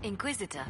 Inquisitor.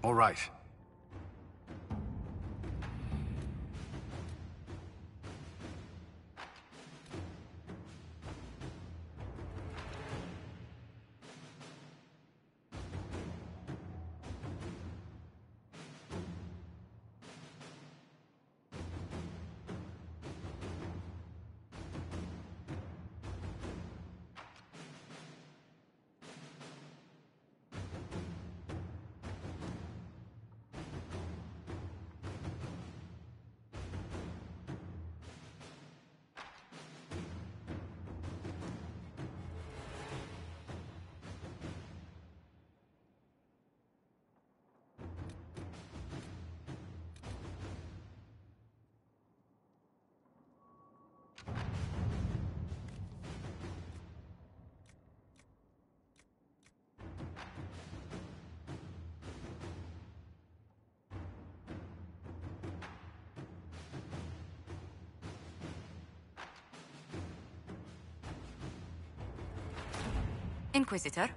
All right. Inquisitor?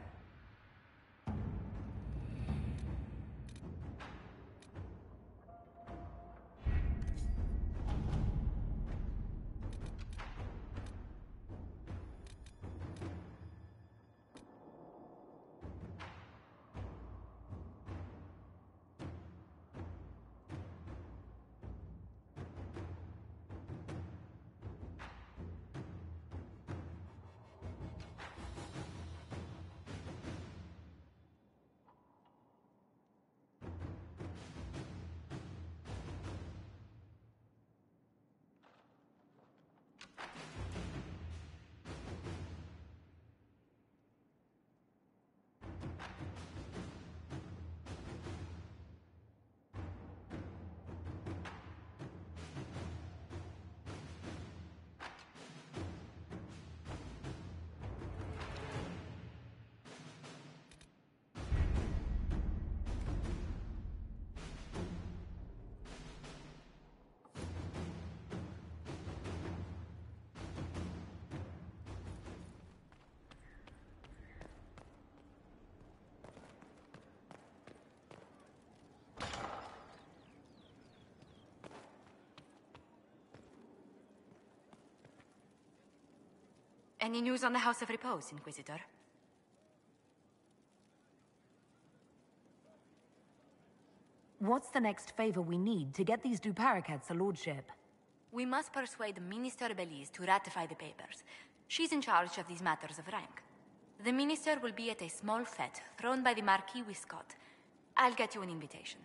Any news on the House of Repose, Inquisitor? What's the next favor we need to get these Duparacats a lordship? We must persuade Minister Belize to ratify the papers. She's in charge of these matters of rank. The minister will be at a small fete thrown by the Marquis Wiscott. I'll get you an invitation.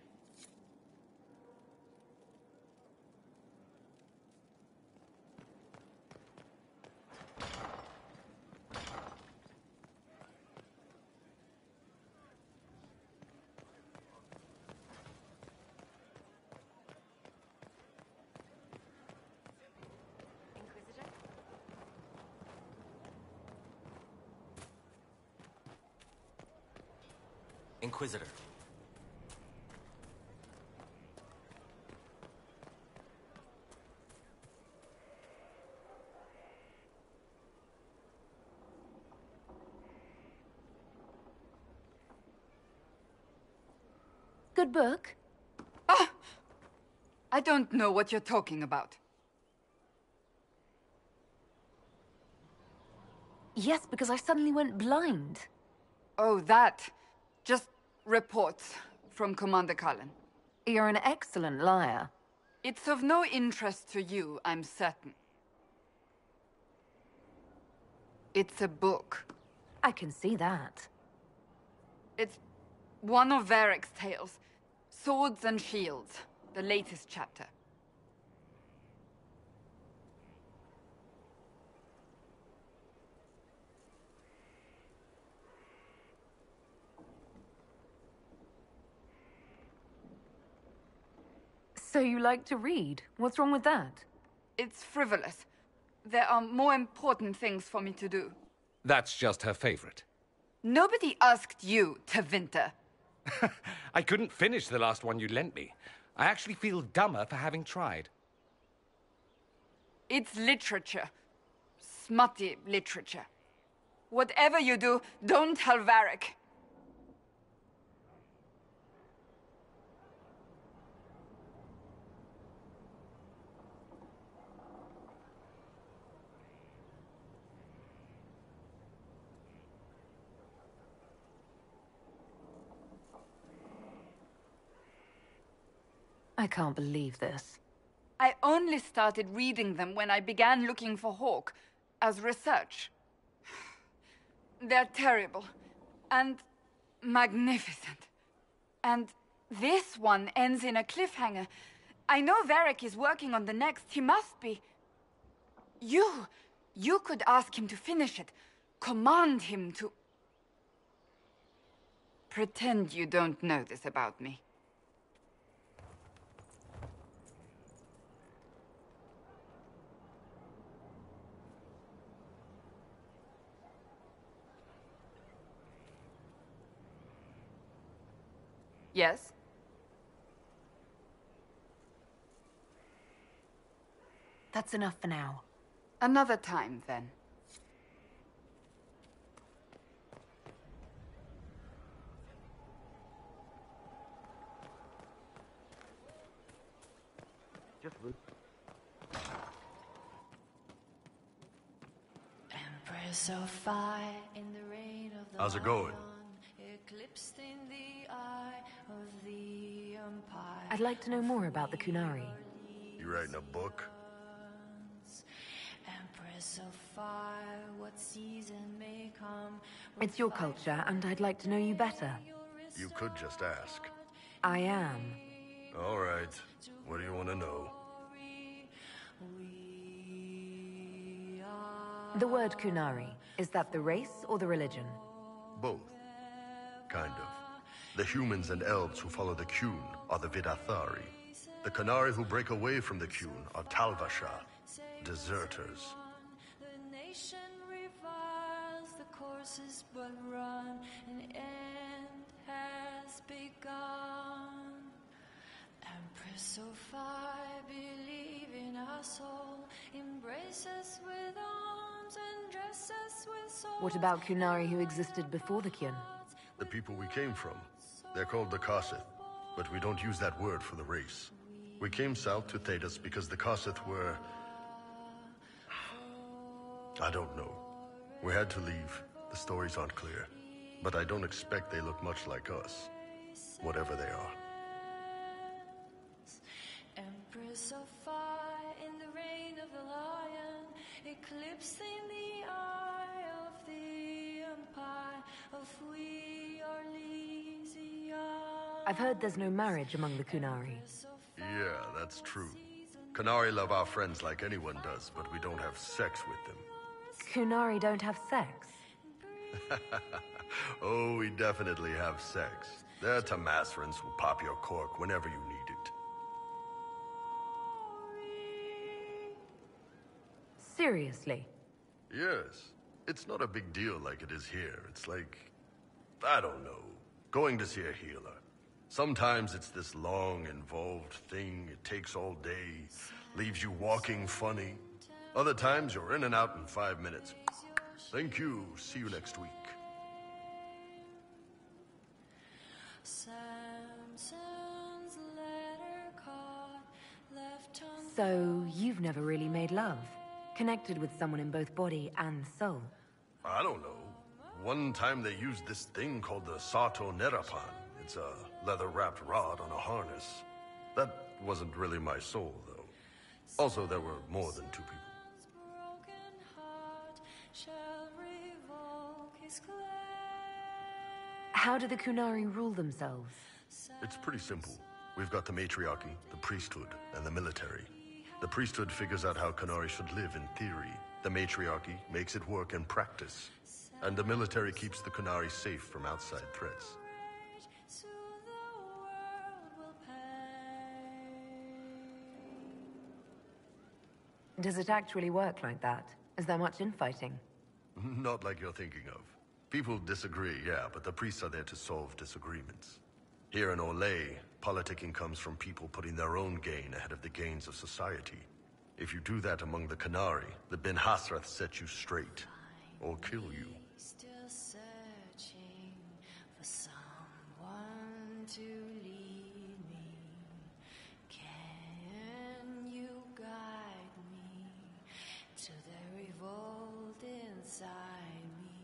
Inquisitor. Good book? Ah! I don't know what you're talking about. Yes, because I suddenly went blind. Oh, that. Just reports from Commander Cullen. You're an excellent liar. It's of no interest to you, I'm certain. It's a book. I can see that. It's one of Varric's tales. Swords and Shields, the latest chapter. So you like to read? What's wrong with that? It's frivolous. There are more important things for me to do. That's just her favorite. Nobody asked you, Tevinter. I couldn't finish the last one you lent me. I actually feel dumber for having tried. It's literature. Smutty literature. Whatever you do, don't tell Varric. I can't believe this. I only started reading them when I began looking for Hawke, as research. They're terrible, and magnificent. And this one ends in a cliffhanger. I know Varric is working on the next. He must be. You could ask him to finish it. Command him to... Pretend you don't know this about me. Yes? That's enough for now. Another time, then. Empress of fire in the reign of the How's it going? lion, eclipsed in the eye of the empire. I'd like to know more about the Kunari. You writing a book? Empress of fire, what season may come? It's your culture, and I'd like to know you better. You could just ask. I am. All right. What do you want to know? The word Kunari, is that the race or the religion? Both. Kind of. The humans and elves who follow the Qun are the Vidathari. The Qunari who break away from the Qun are Talvasha, deserters. The nation reviles, the course is but run, an end has begun. Empress of fire, believe in our soul, embrace us with arms and dress us with swords. What about Kunari who existed before the Qun? The people we came from. They're called the Kossith, but we don't use that word for the race. We came south to Thedas because the Kossith were... I don't know. We had to leave. The stories aren't clear. But I don't expect they look much like us. Whatever they are. Empress of fire in the reign of the lion, eclipsing the eye of the empire of we are Lysia. I've heard there's no marriage among the Kunari. Yeah, that's true. Qunari love our friends like anyone does, but we don't have sex with them. Kunari don't have sex? Oh, we definitely have sex. They're Tamasrans who pop your cork whenever you need it. Seriously? Yes. It's not a big deal like it is here. It's like... I don't know. Going to see a healer. Sometimes it's this long, involved thing. It takes all day, leaves you walking funny. Other times you're in and out in 5 minutes. Thank you. See you next week. Samson's letter caught, left So, you've never really made love? Connected with someone in both body and soul? I don't know. One time they used this thing called the Sato Nerapan. It's a leather-wrapped rod on a harness. That wasn't really my soul, though. Also, there were more than 2 people. broken heart shall revoke his claim. How do the Kunari rule themselves? It's pretty simple. We've got the matriarchy, the priesthood, and the military. The priesthood figures out how Kunari should live in theory. The matriarchy makes it work in practice. And the military keeps the Kunari safe from outside threats. So the world will pay. Does it actually work like that? Is there much infighting? Not like you're thinking of. People disagree, yeah, but the priests are there to solve disagreements. Here in Olay, politicking comes from people putting their own gain ahead of the gains of society. If you do that among the Kunari, the Ben Hasrath set you straight, or kill you. Still searching for someone to lead me. Can you guide me to the revolt inside me?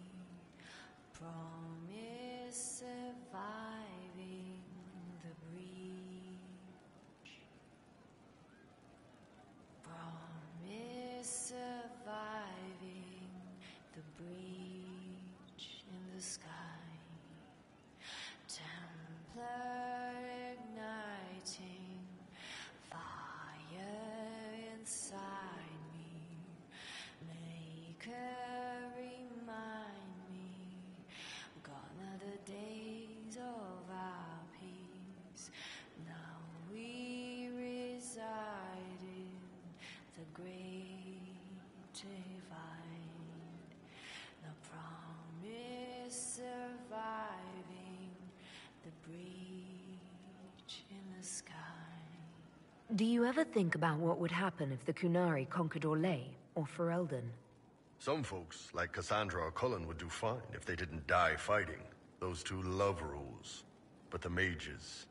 Promise surviving the breach. Promise surviving the breach in the sky. Templar igniting fire inside me. Make her remind me. Gone are the days of our peace. Now we reside in the great divide. The promise surviving the breach in the sky. Do you ever think about what would happen if the Kunari conquered Orlais or Ferelden? Some folks, like Cassandra or Cullen, would do fine if they didn't die fighting. Those 2 love rules. But the mages...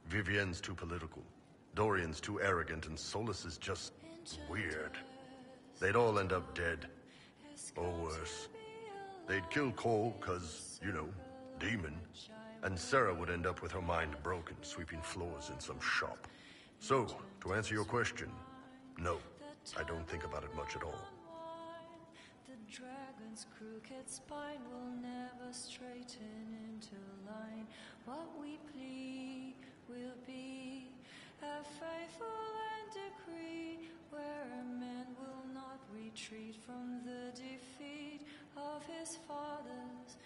Vivienne's too political. Dorian's too arrogant, and Solus is just... weird. They'd all end up dead. Or worse. They'd kill Cole, 'cause, you know, demon. And Sarah would end up with her mind broken, sweeping floors in some shop. So, to answer your question, no, I don't think about it much at all. The dragon's crooked spine will never straighten into line. What we plead will be a faithful and decree, where a man will not retreat from the defeat of his fathers.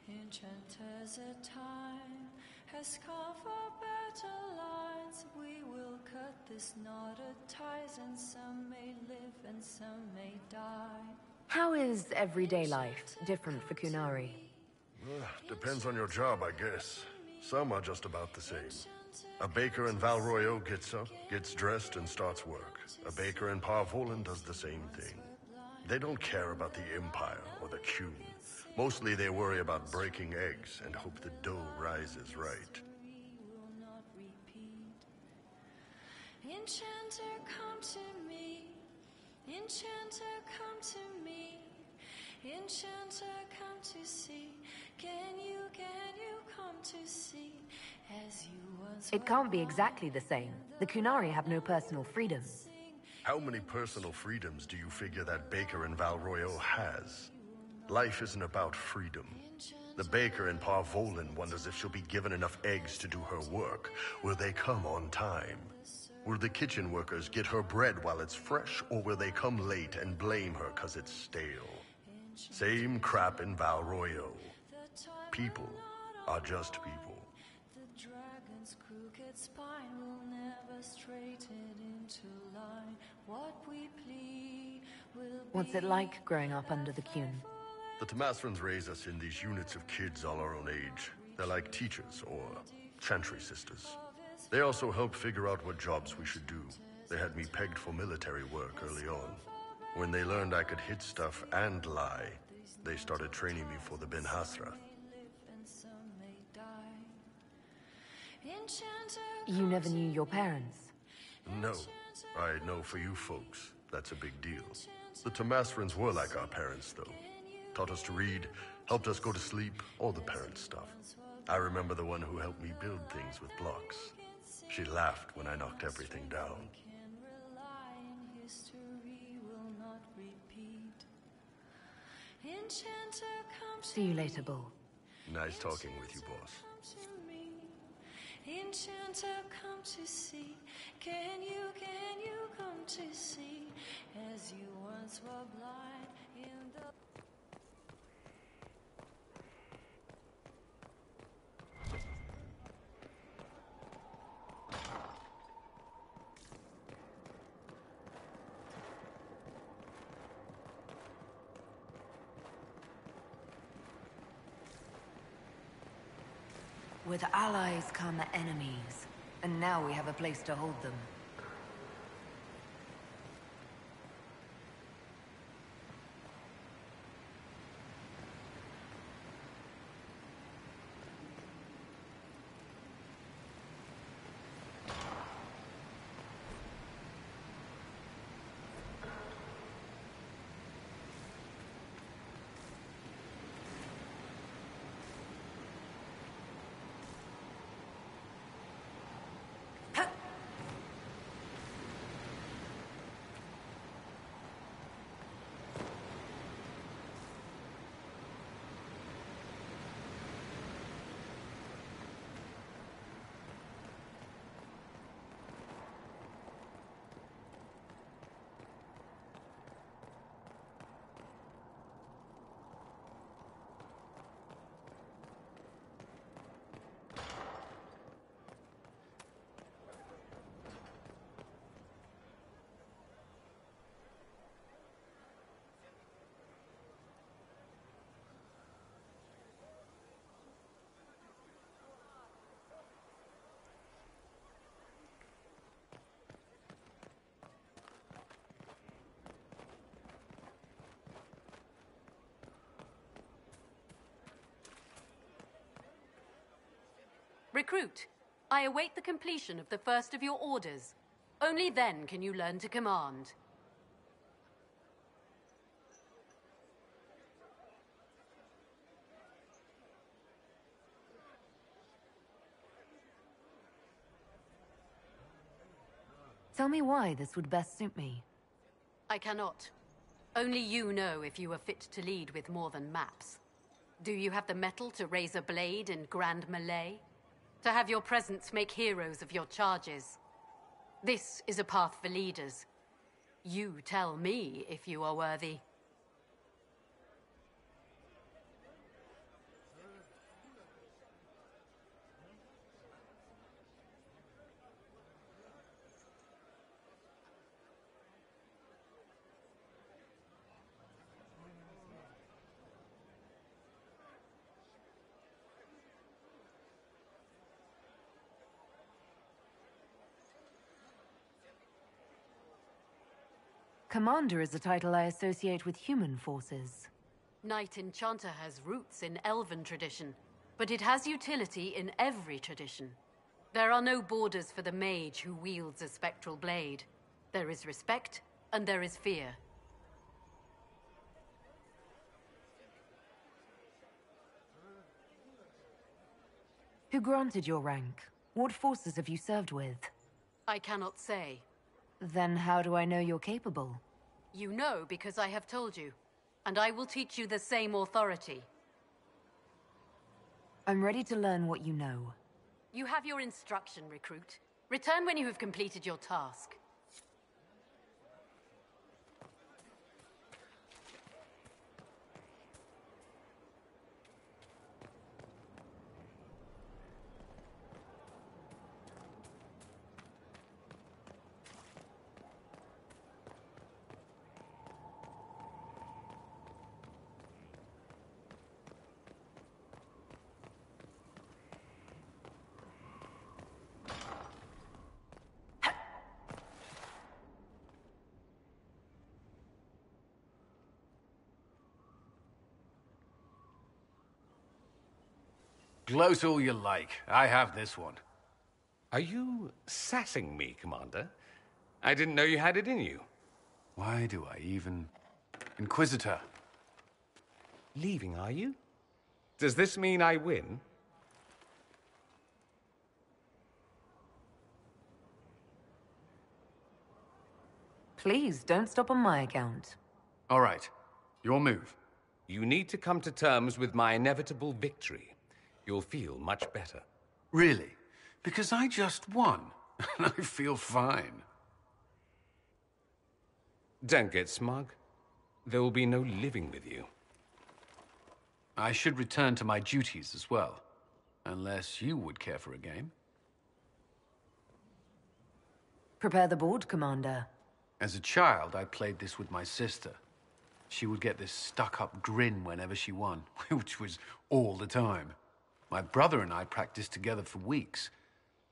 Enchanters a time has come for better lines. We will cut this knot of ties, and some may live and some may die. How is everyday life different for Kunari? Depends on your job, I guess. Some are just about the same. A baker in Val Royeaux gets up, gets dressed, and starts work. A baker in Parvolan does the same thing. They don't care about the Empire or the Qun. Mostly they worry about breaking eggs and hope the dough rises right. Enchanter, come to me. Enchanter, come to me. Enchanter, come to see. Can you come to see? As you once It can't be exactly the same. The Kunari have no personal freedom. How many personal freedoms do you figure that baker in Val Royeaux has? Life isn't about freedom. The baker in Parvolan wonders if she'll be given enough eggs to do her work. Will they come on time? Will the kitchen workers get her bread while it's fresh, or will they come late and blame her 'cause it's stale? Same crap in Val Royeaux. People are just people. The dragon's crooked spine will never straighten into line. What we plead will What's it like growing up under the Qun? The Tamasrans raise us in these units of kids all our own age. They're like teachers or chantry sisters. They also help figure out what jobs we should do. They had me pegged for military work early on. When they learned I could hit stuff and lie, they started training me for the Ben Hasra. You never knew your parents? No. I know for you folks, that's a big deal. The Tomasrans were like our parents, though. Taught us to read, helped us go to sleep, all the parent stuff. I remember the one who helped me build things with blocks. She laughed when I knocked everything down. See you later, Bull. Nice talking with you, boss. Enchanter, come to see. Can you come to see? As you once were blind in the... With allies come enemies, and now we have a place to hold them. Recruit, I await the completion of the first of your orders. Only then can you learn to command. Tell me why this would best suit me. I cannot. Only you know if you are fit to lead with more than maps. Do you have the mettle to raise a blade in grand melee? To have your presence make heroes of your charges? This is a path for leaders. You tell me if you are worthy. Commander is a title I associate with human forces. Knight Enchanter has roots in Elven tradition, but it has utility in every tradition. There are no borders for the mage who wields a spectral blade. There is respect, and there is fear. Who granted your rank? What forces have you served with? I cannot say. Then how do I know you're capable? You know because I have told you, and I will teach you the same authority. I'm ready to learn what you know. You have your instruction, recruit. Return when you have completed your task. Gloat all you like. I have this one. Are you sassing me, Commander? I didn't know you had it in you. Why do I even... Inquisitor. Leaving, are you? Does this mean I win? Please, don't stop on my account. All right. Your move. You need to come to terms with my inevitable victory. You'll feel much better. Really? Because I just won. And I feel fine. Don't get smug. There will be no living with you. I should return to my duties as well. Unless you would care for a game. Prepare the board, Commander. As a child, I played this with my sister. She would get this stuck-up grin whenever she won, which was all the time. My brother and I practiced together for weeks.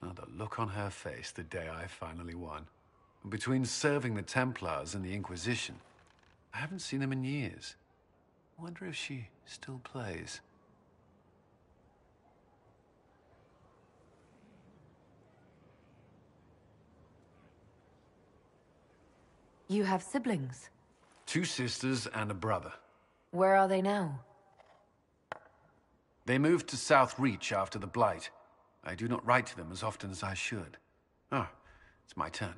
Oh, the look on her face the day I finally won. And between serving the Templars and the Inquisition, I haven't seen them in years. I wonder if she still plays. You have siblings? 2 sisters and a brother. Where are they now? They moved to South Reach after the Blight. I do not write to them as often as I should. Ah, it's my turn.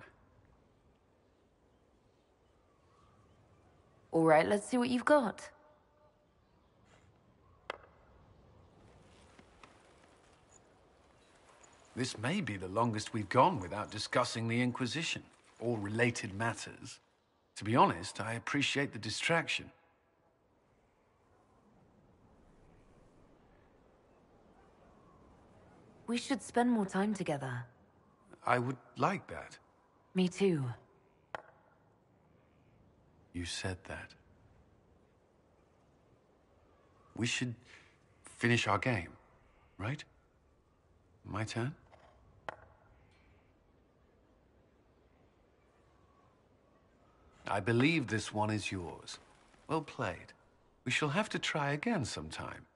All right, let's see what you've got. This may be the longest we've gone without discussing the Inquisition, or related matters. To be honest, I appreciate the distraction. We should spend more time together. I would like that. Me too. You said that. We should finish our game, right? My turn? I believe this one is yours. Well played. We shall have to try again sometime.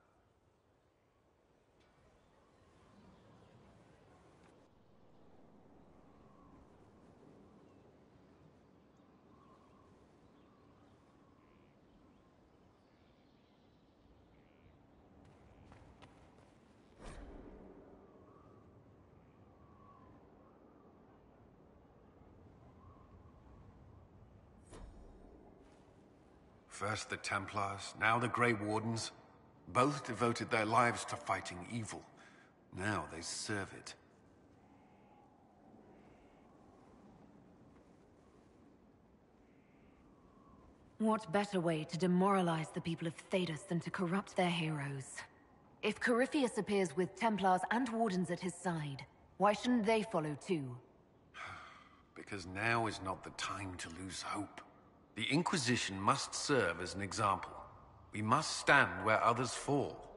First the Templars, now the Grey Wardens. Both devoted their lives to fighting evil. Now they serve it. What better way to demoralize the people of Thedas than to corrupt their heroes? If Corypheus appears with Templars and Wardens at his side, why shouldn't they follow too? Because now is not the time to lose hope. The Inquisition must serve as an example. We must stand where others fall.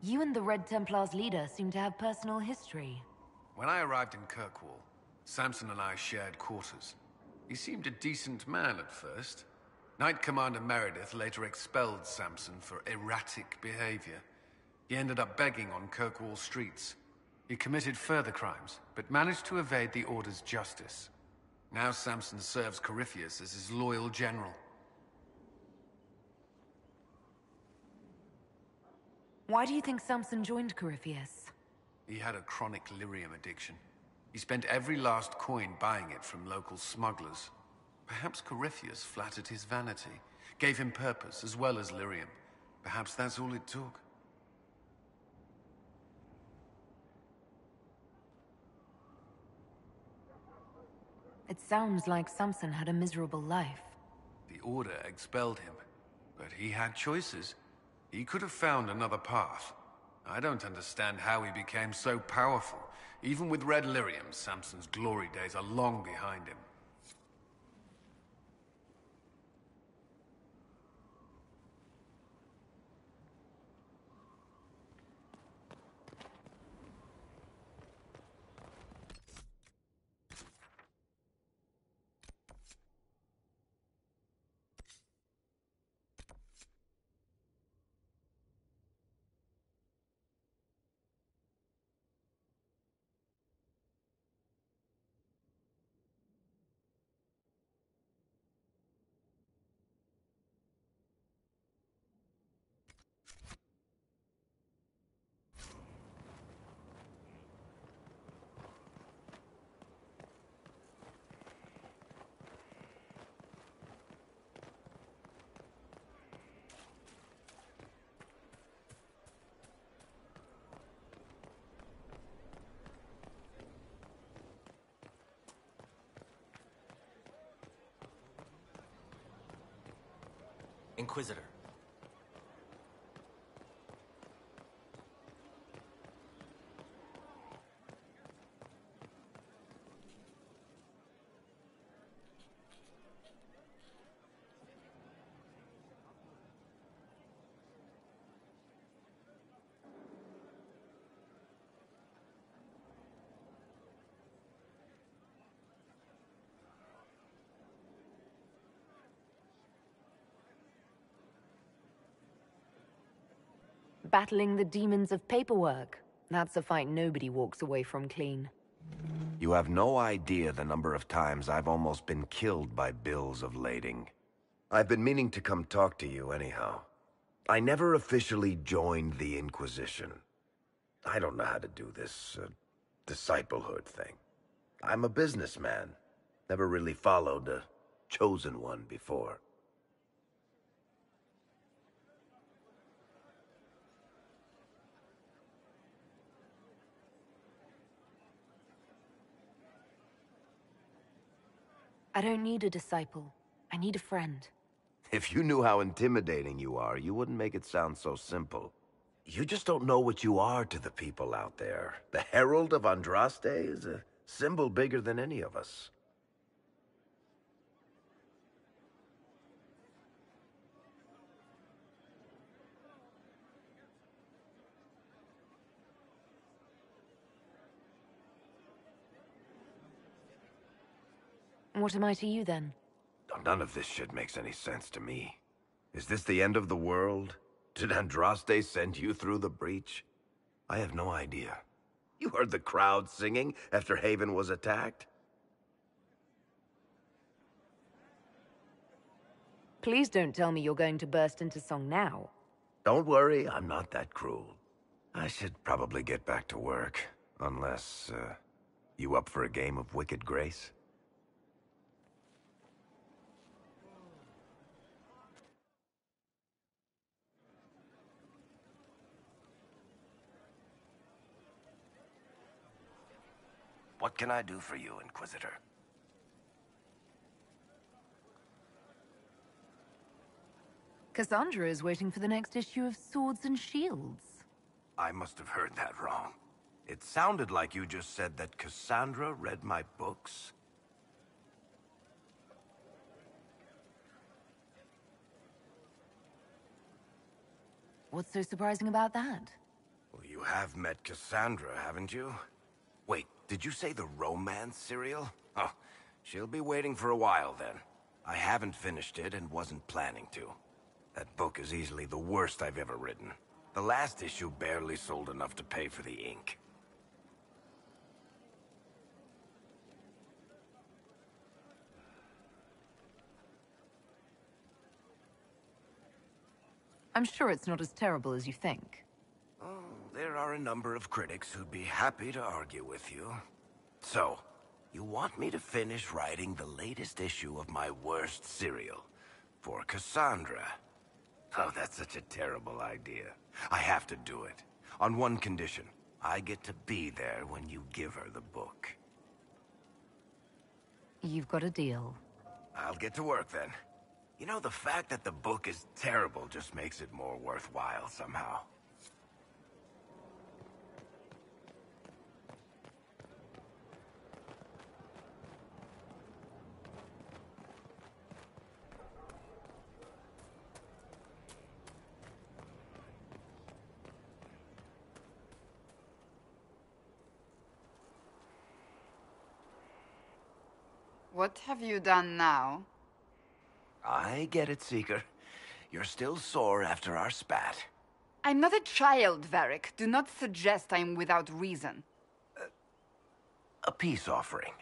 You and the Red Templars leader seem to have personal history. When I arrived in Kirkwall, Samson and I shared quarters. He seemed a decent man at first. Knight Commander Meredith later expelled Samson for erratic behavior. He ended up begging on Kirkwall streets. He committed further crimes, but managed to evade the Order's justice. Now Samson serves Corypheus as his loyal general. Why do you think Samson joined Corypheus? He had a chronic lyrium addiction. He spent every last coin buying it from local smugglers. Perhaps Corypheus flattered his vanity, gave him purpose as well as lyrium. Perhaps that's all it took. It sounds like Samson had a miserable life. The Order expelled him, but he had choices. He could have found another path. I don't understand how he became so powerful. Even with Red Lyrium, Samson's glory days are long behind him. Inquisitor. Battling the demons of paperwork. That's a fight nobody walks away from clean. You have no idea the number of times I've almost been killed by bills of lading. I've been meaning to come talk to you anyhow. I never officially joined the Inquisition. I don't know how to do this, disciplehood thing. I'm a businessman. Never really followed a chosen one before. I don't need a disciple. I need a friend. If you knew how intimidating you are, you wouldn't make it sound so simple. You just don't know what you are to the people out there. The Herald of Andraste is a symbol bigger than any of us. What am I to you, then? None of this shit makes any sense to me. Is this the end of the world? Did Andraste send you through the breach? I have no idea. You heard the crowd singing after Haven was attacked? Please don't tell me you're going to burst into song now. Don't worry, I'm not that cruel. I should probably get back to work. Unless, you up for a game of Wicked Grace? What can I do for you, Inquisitor? Cassandra is waiting for the next issue of Swords and Shields. I must have heard that wrong. It sounded like you just said that Cassandra read my books. What's so surprising about that? Well, you have met Cassandra, haven't you? Wait, did you say the romance serial? Oh, she'll be waiting for a while then. I haven't finished it and wasn't planning to. That book is easily the worst I've ever written. The last issue barely sold enough to pay for the ink. I'm sure it's not as terrible as you think. Oh, there are a number of critics who'd be happy to argue with you. So, you want me to finish writing the latest issue of my worst serial for Cassandra? Oh, that's such a terrible idea. I have to do it. On one condition. I get to be there when you give her the book. You've got a deal. I'll get to work then. You know, the fact that the book is terrible just makes it more worthwhile somehow. What have you done now? I get it, Seeker. You're still sore after our spat. I'm not a child, Varric. Do not suggest I'm without reason. A peace offering.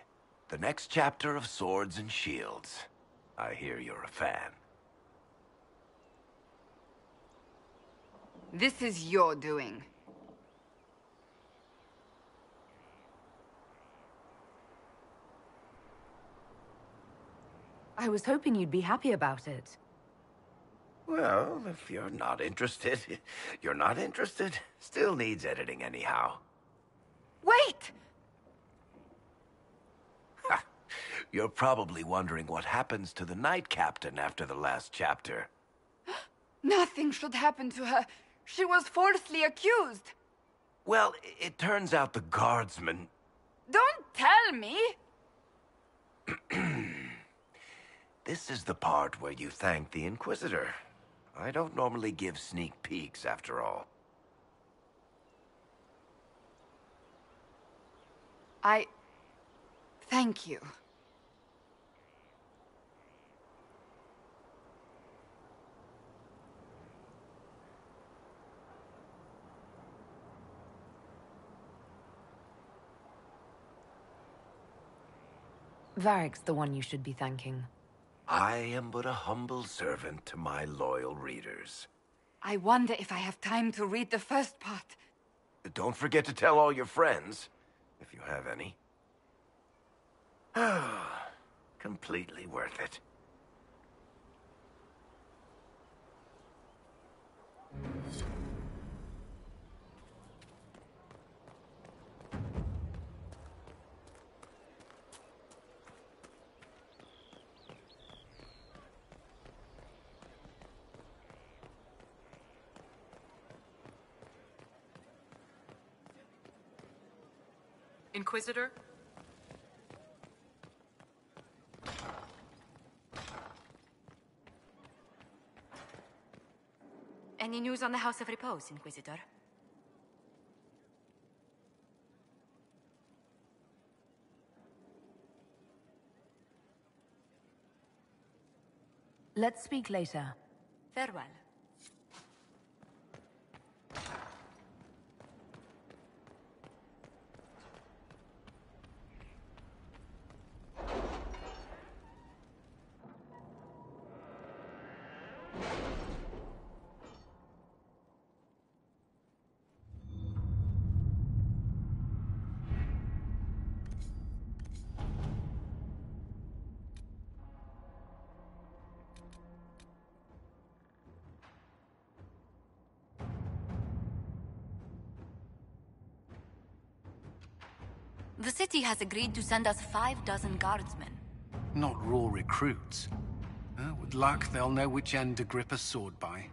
The next chapter of Swords and Shields. I hear you're a fan. This is your doing. I was hoping you'd be happy about it. Well, if you're not interested, you're not interested. Still needs editing anyhow. Wait! Ha! You're probably wondering what happens to the Knight Captain after the last chapter. Nothing should happen to her. She was falsely accused. Well, it turns out the guardsmen... Don't tell me! This is the part where you thank the Inquisitor. I don't normally give sneak peeks, after all. Thank you. Varric's the one you should be thanking. I am but a humble servant to my loyal readers. I wonder if I have time to read the first part. Don't forget to tell all your friends, if you have any. Completely worth it. Inquisitor? Any news on the House of Repose, Inquisitor? Let's speak later. Farewell. The city has agreed to send us 6 guardsmen. Not raw recruits. With luck, they'll know which end to grip a sword by.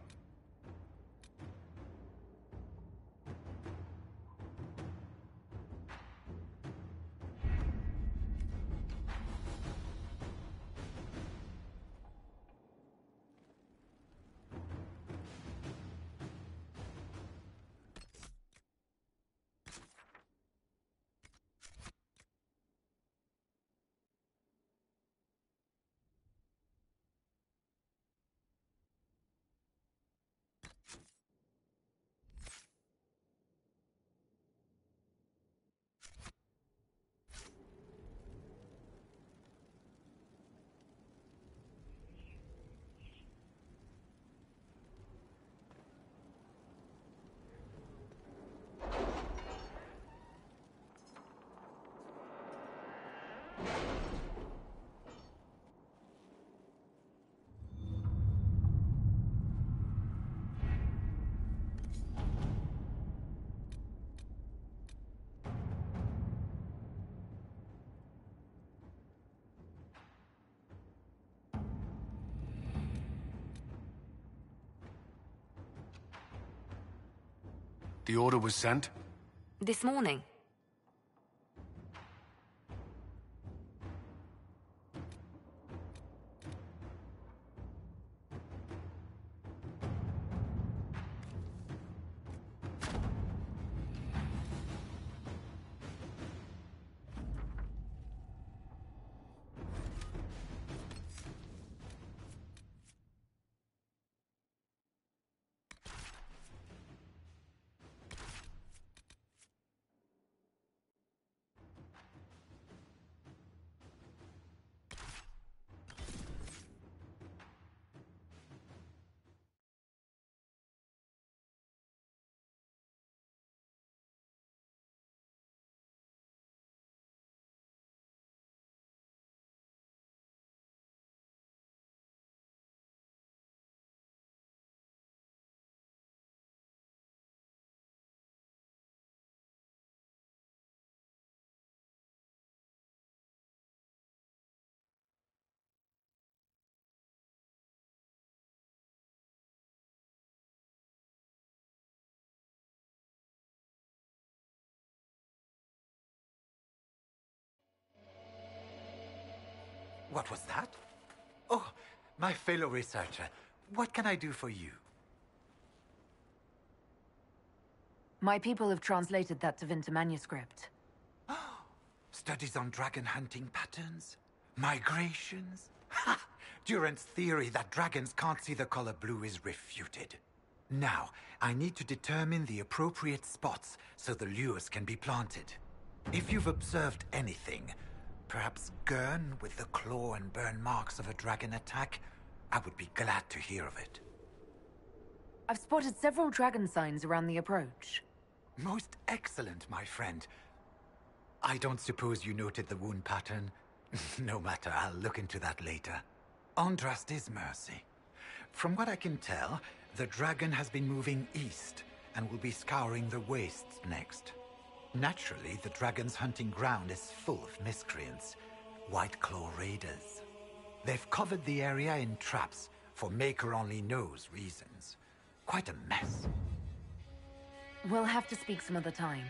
The order was sent? This morning. What was that? Oh, my fellow researcher. What can I do for you? My people have translated that Tevinter manuscript. Studies on dragon hunting patterns? Migrations? Ha! Durant's theory that dragons can't see the color blue is refuted. Now, I need to determine the appropriate spots so the lures can be planted. If you've observed anything, perhaps Gurn with the claw and burn marks of a dragon attack, I would be glad to hear of it. I've spotted several dragon signs around the approach. Most excellent, my friend. I don't suppose you noted the wound pattern? No matter, I'll look into that later. Andrast is mercy. From what I can tell, the dragon has been moving east and will be scouring the wastes next. Naturally, the dragon's hunting ground is full of miscreants, White Claw raiders. They've covered the area in traps for Maker-only-knows reasons. Quite a mess. We'll have to speak some other time.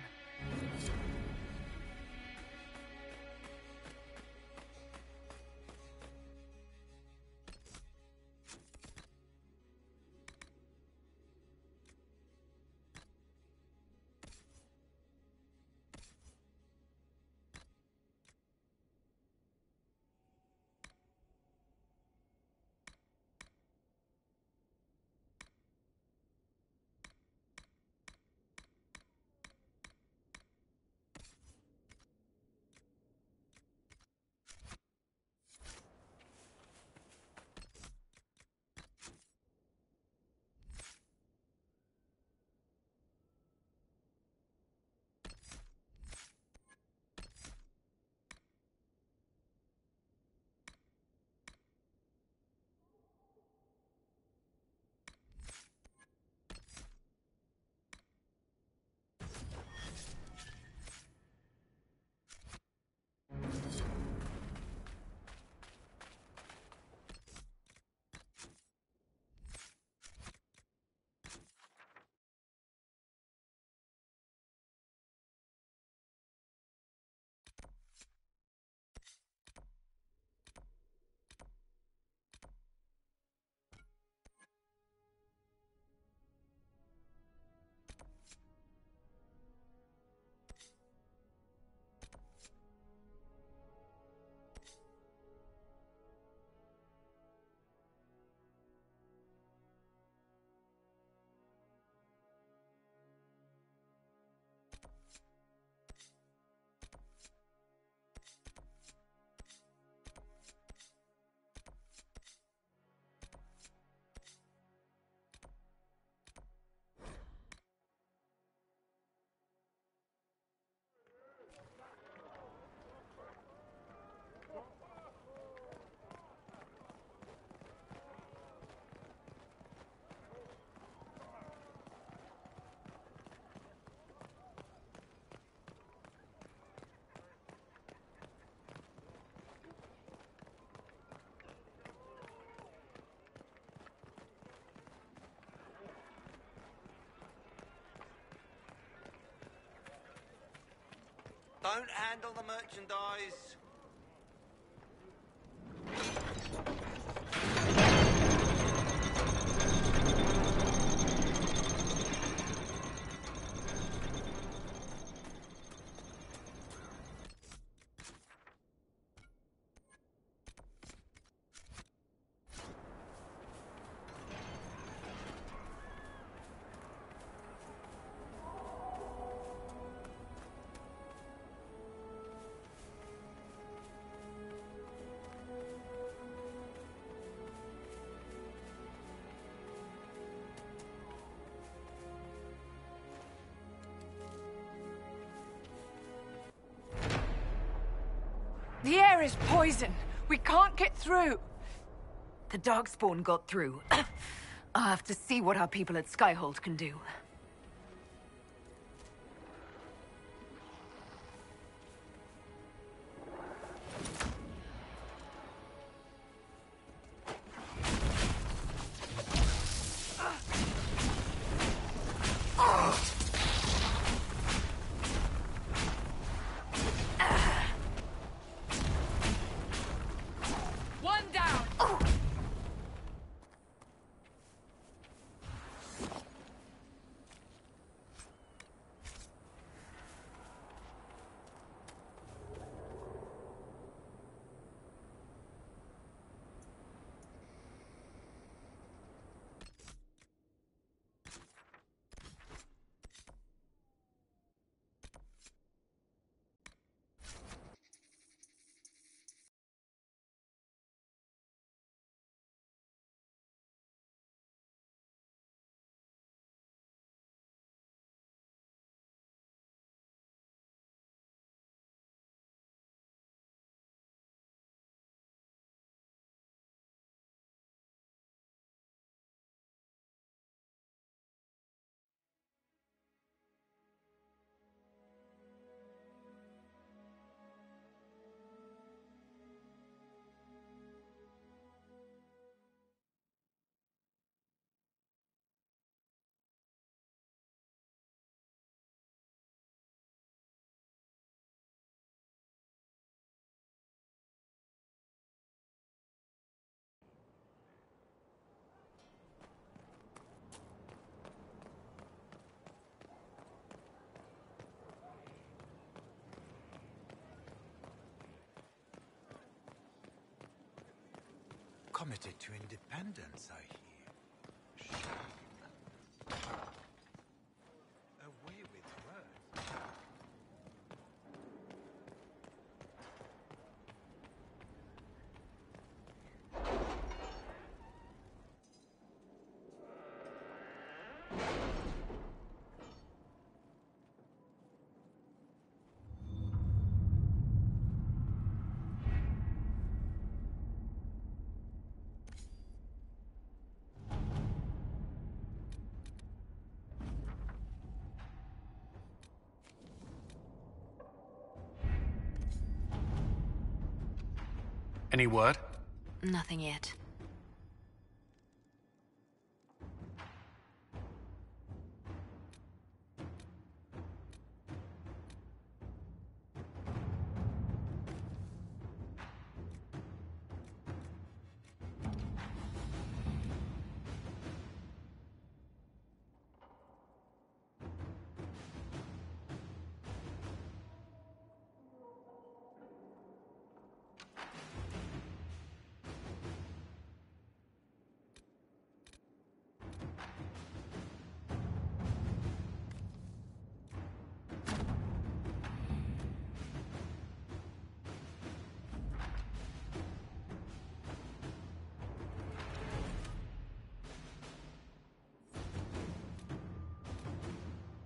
Don't handle the merchandise. The air is poison. We can't get through. The Darkspawn got through. I'll have to see what our people at Skyhold can do. committed to independence, I hear. Shame. Away with words. Any word? Nothing yet.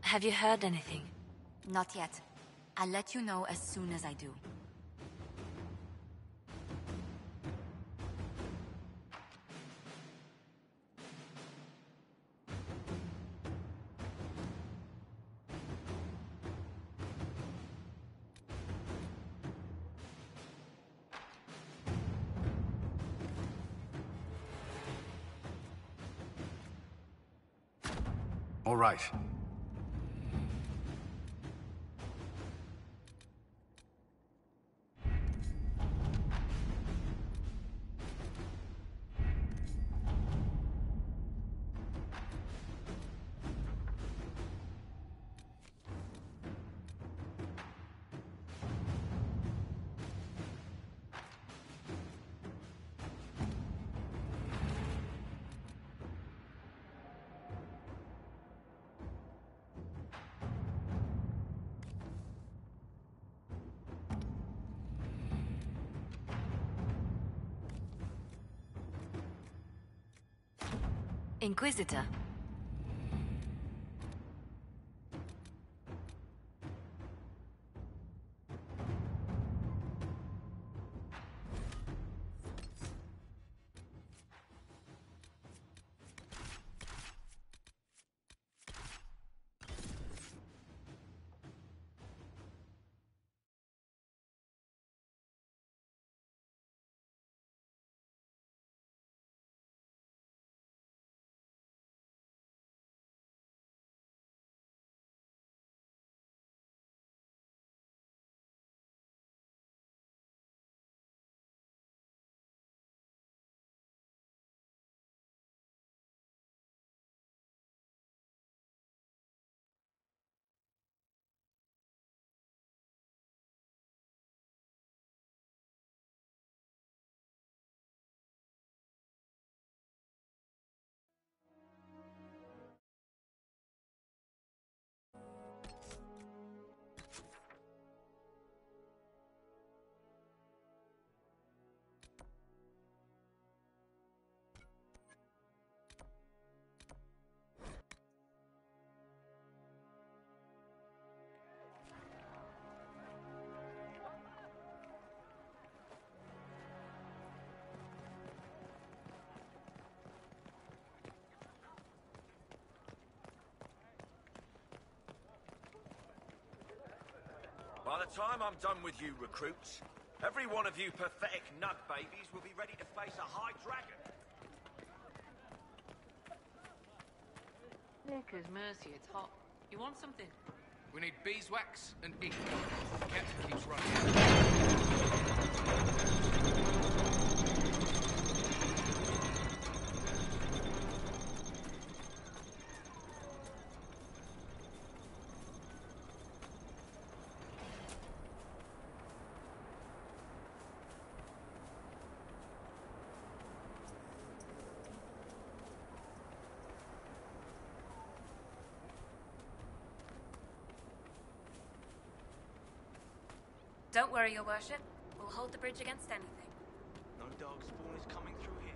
Have you heard anything? Not yet. I'll let you know as soon as I do. All right. Inquisitor. By the time I'm done with you recruits, every one of you pathetic nut babies will be ready to face a high dragon. Nickers, mercy, it's hot. You want something? We need beeswax and ink. The captain keeps running. Don't worry, Your Worship. We'll hold the bridge against anything. No dark spawn is coming through here.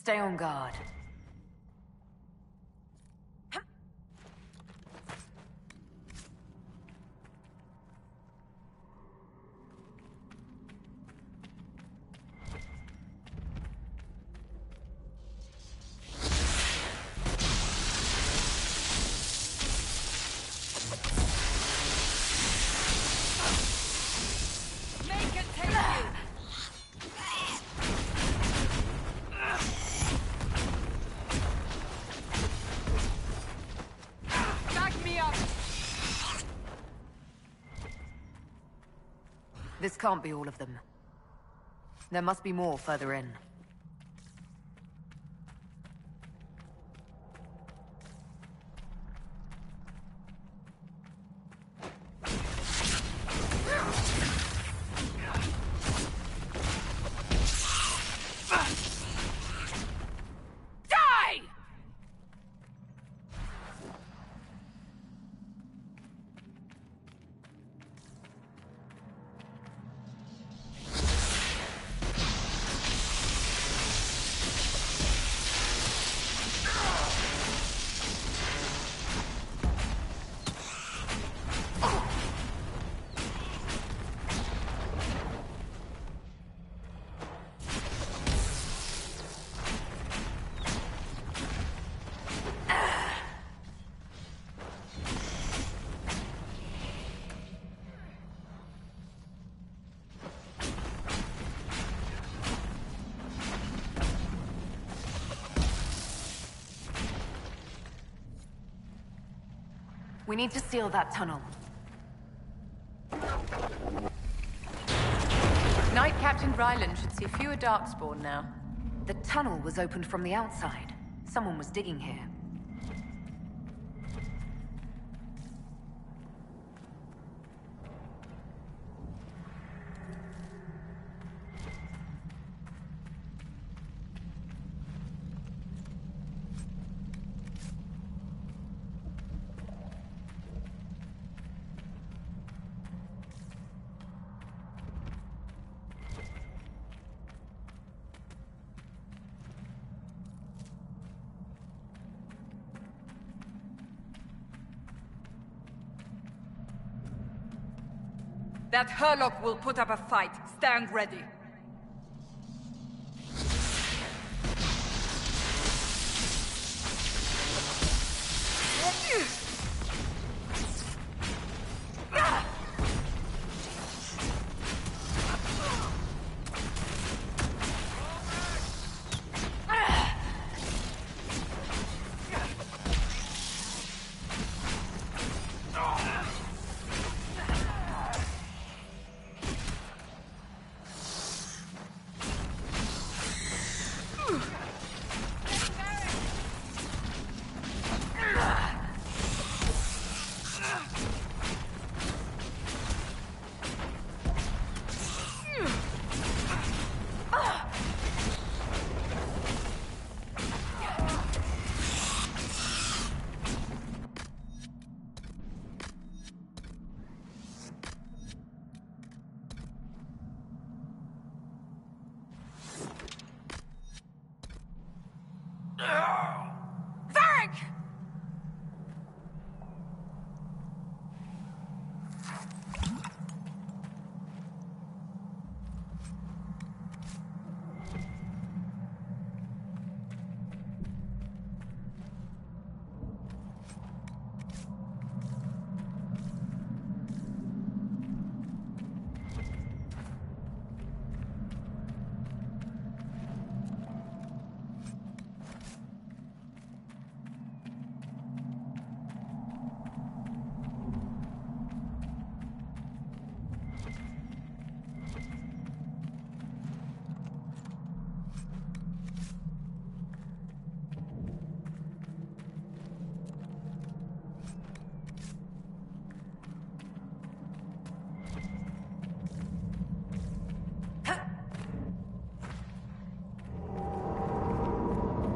Stay on guard. This can't be all of them. There must be more further in. We need to seal that tunnel. Knight Captain Ryland should see fewer darkspawn now. The tunnel was opened from the outside. Someone was digging here. That Herlock will put up a fight. Stand ready.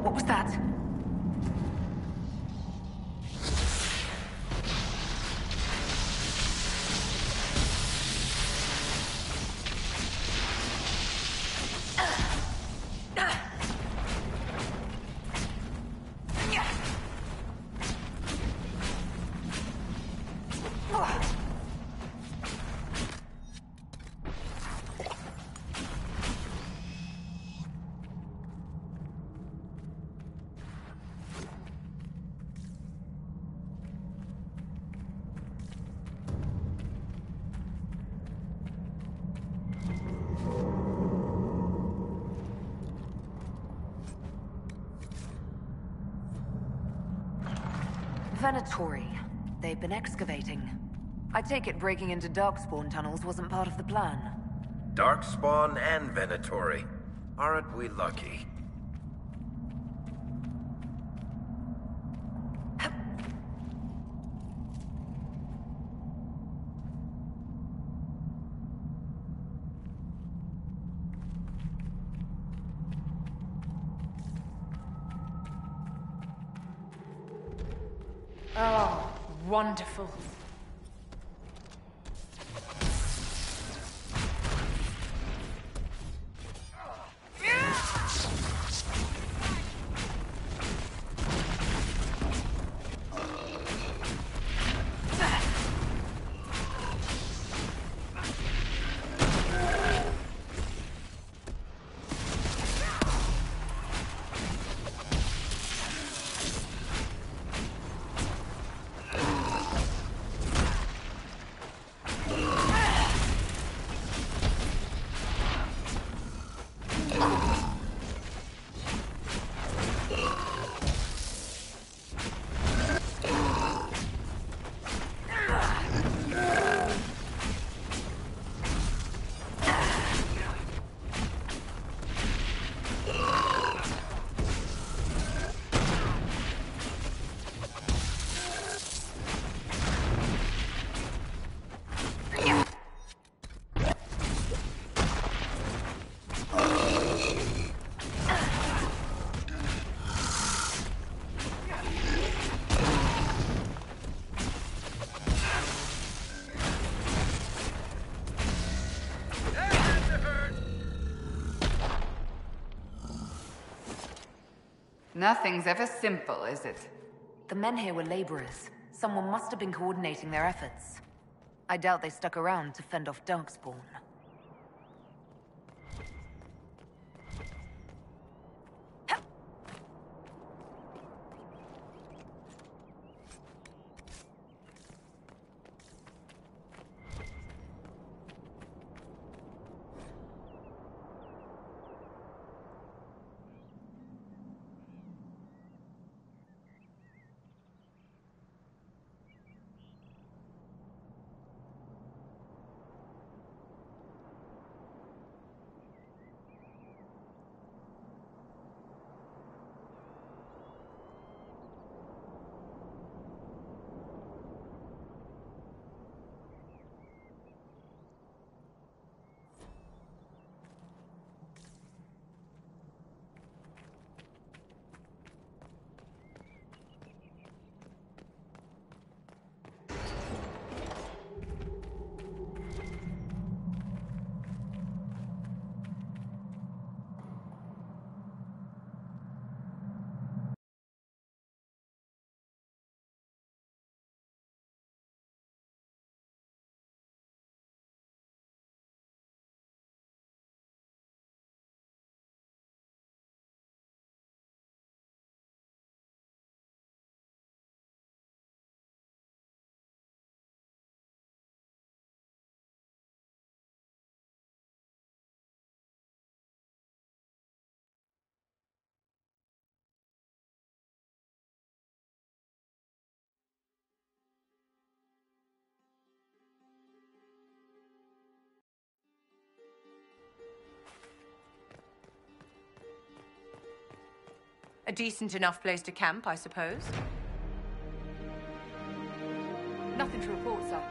What was that? Venatori. They've been excavating. I take it breaking into Darkspawn tunnels wasn't part of the plan. Darkspawn and Venatori. Aren't we lucky? Oh, wonderful. Nothing's ever simple, is it? The men here were laborers. Someone must have been coordinating their efforts. I doubt they stuck around to fend off Darkspawn. A decent enough place to camp, I suppose. Nothing to report, sir.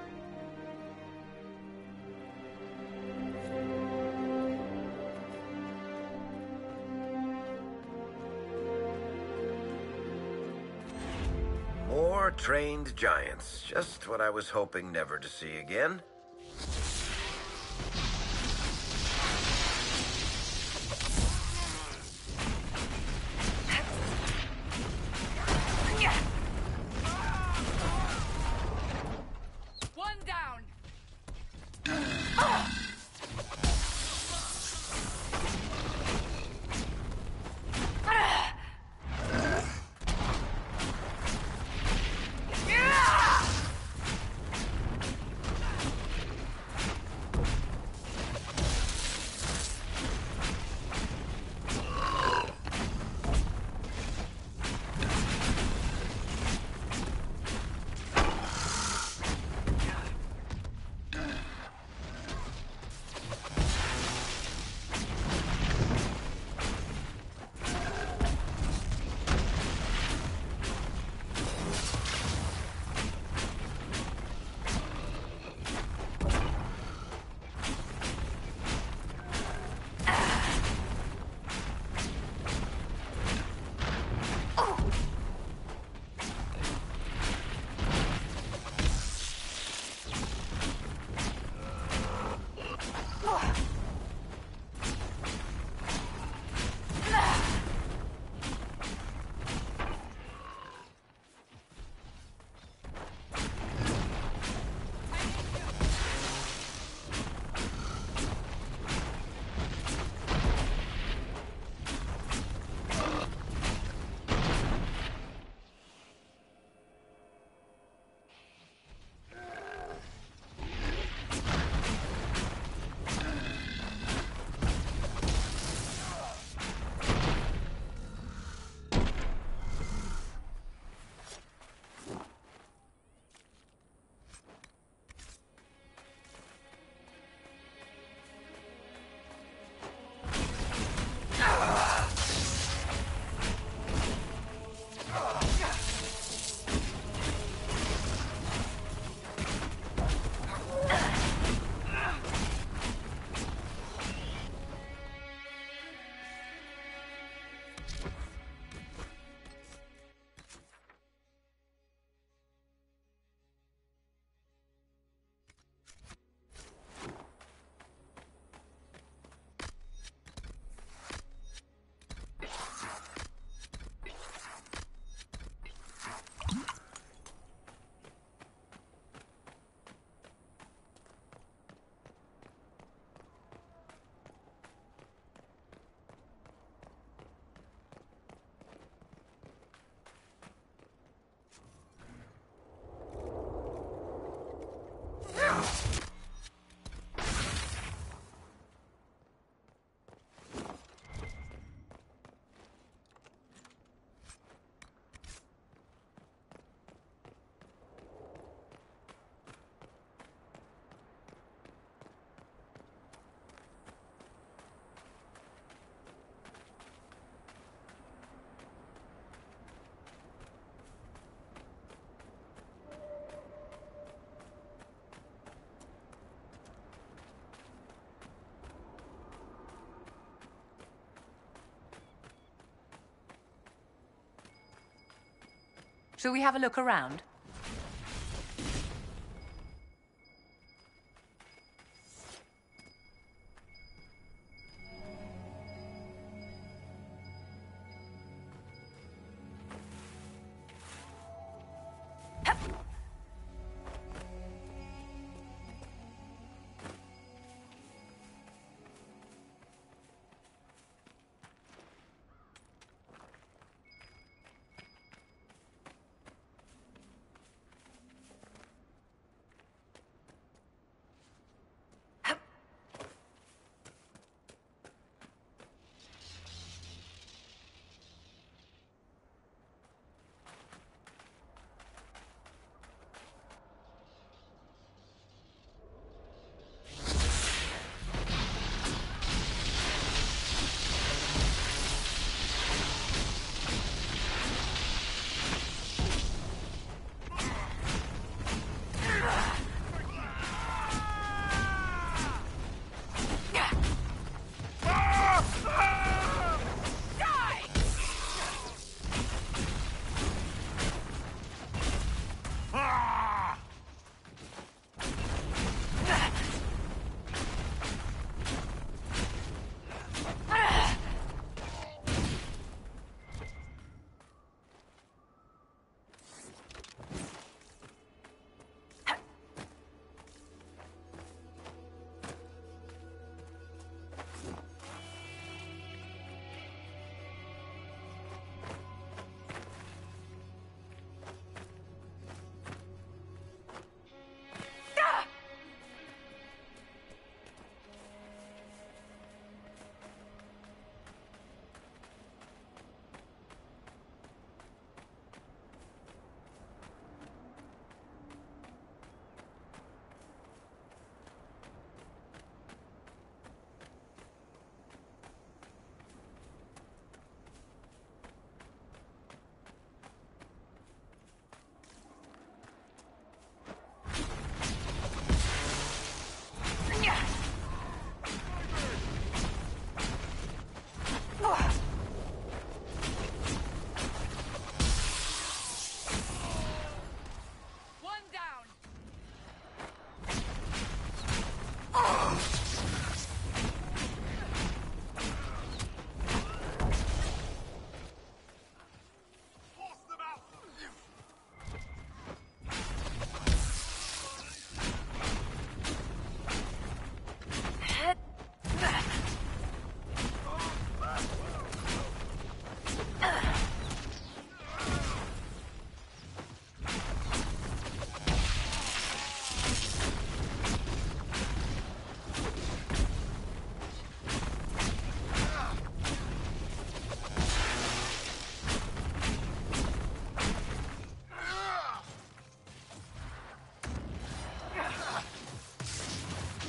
More trained giants. Just what I was hoping never to see again. One down! Shall we have a look around?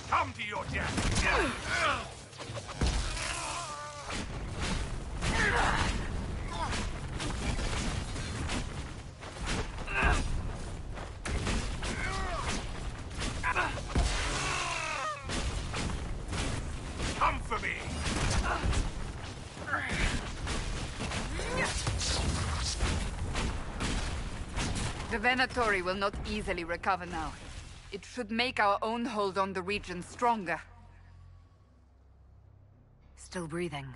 Come to your death! Come for me! The Venatori will not easily recover now. It should make our own hold on the region stronger. Still breathing.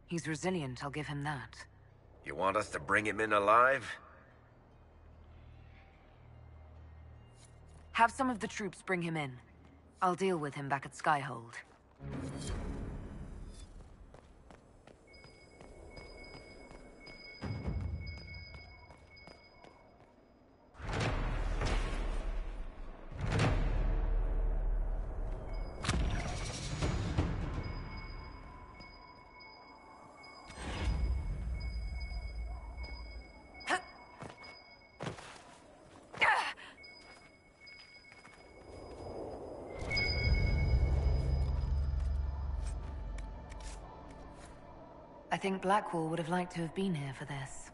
He's resilient, I'll give him that. You want us to bring him in alive? Have some of the troops bring him in. I'll deal with him back at Skyhold. I think Blackwall would have liked to have been here for this.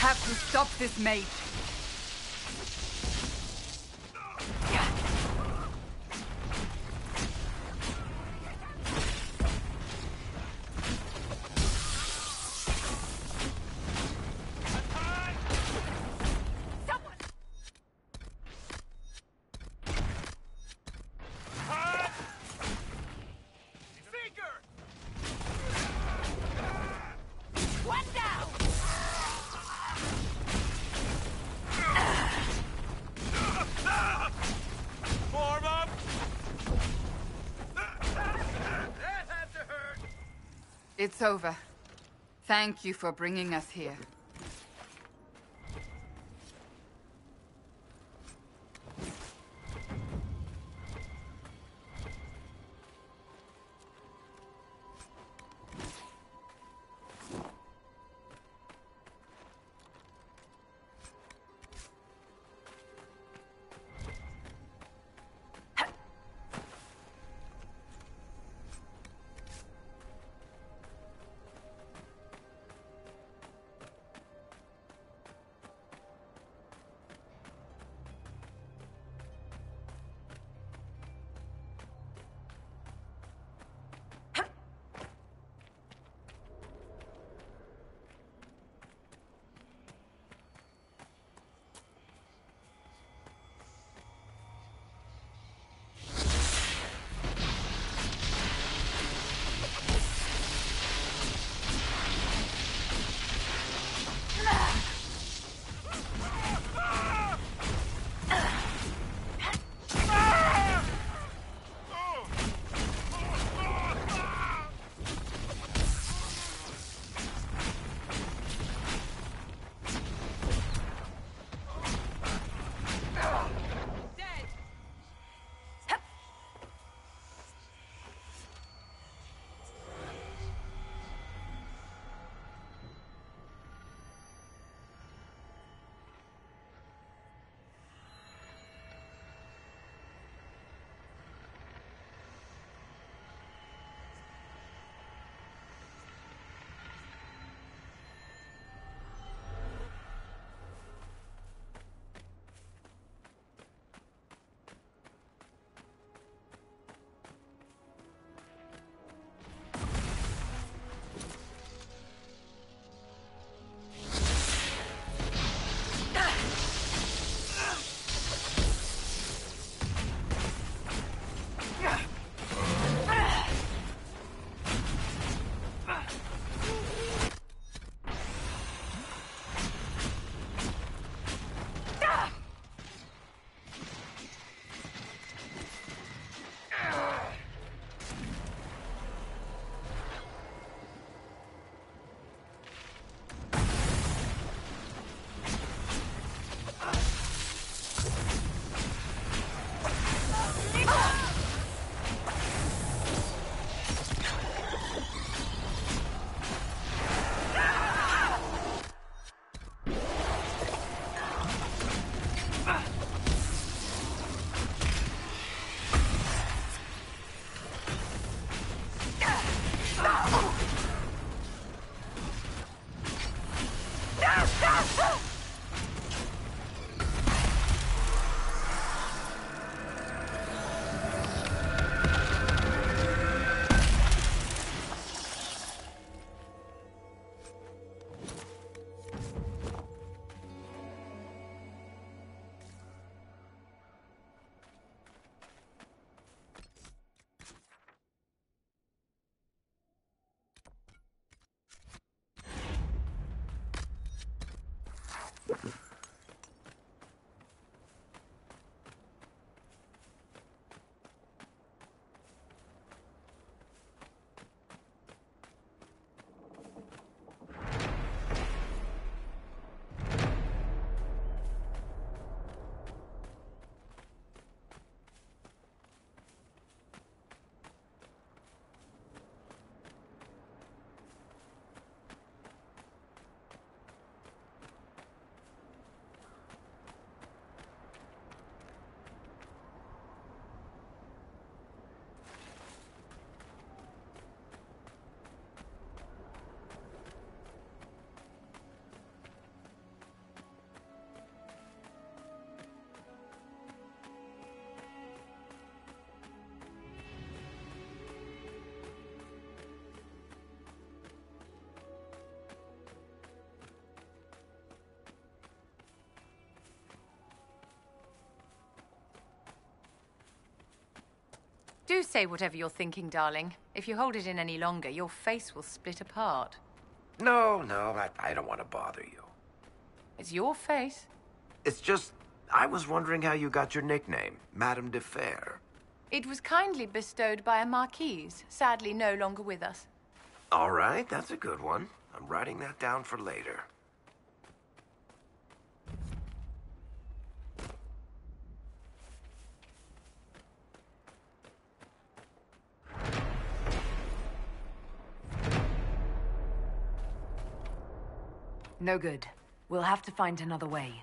have to stop this mage. It's over. Thank you for bringing us here. Do say whatever you're thinking, darling. If you hold it in any longer, your face will split apart. No, I don't want to bother you. It's your face. It's just, I was wondering how you got your nickname, Madame de Fer. It was kindly bestowed by a marquise, sadly no longer with us. All right, that's a good one. I'm writing that down for later. No good. We'll have to find another way.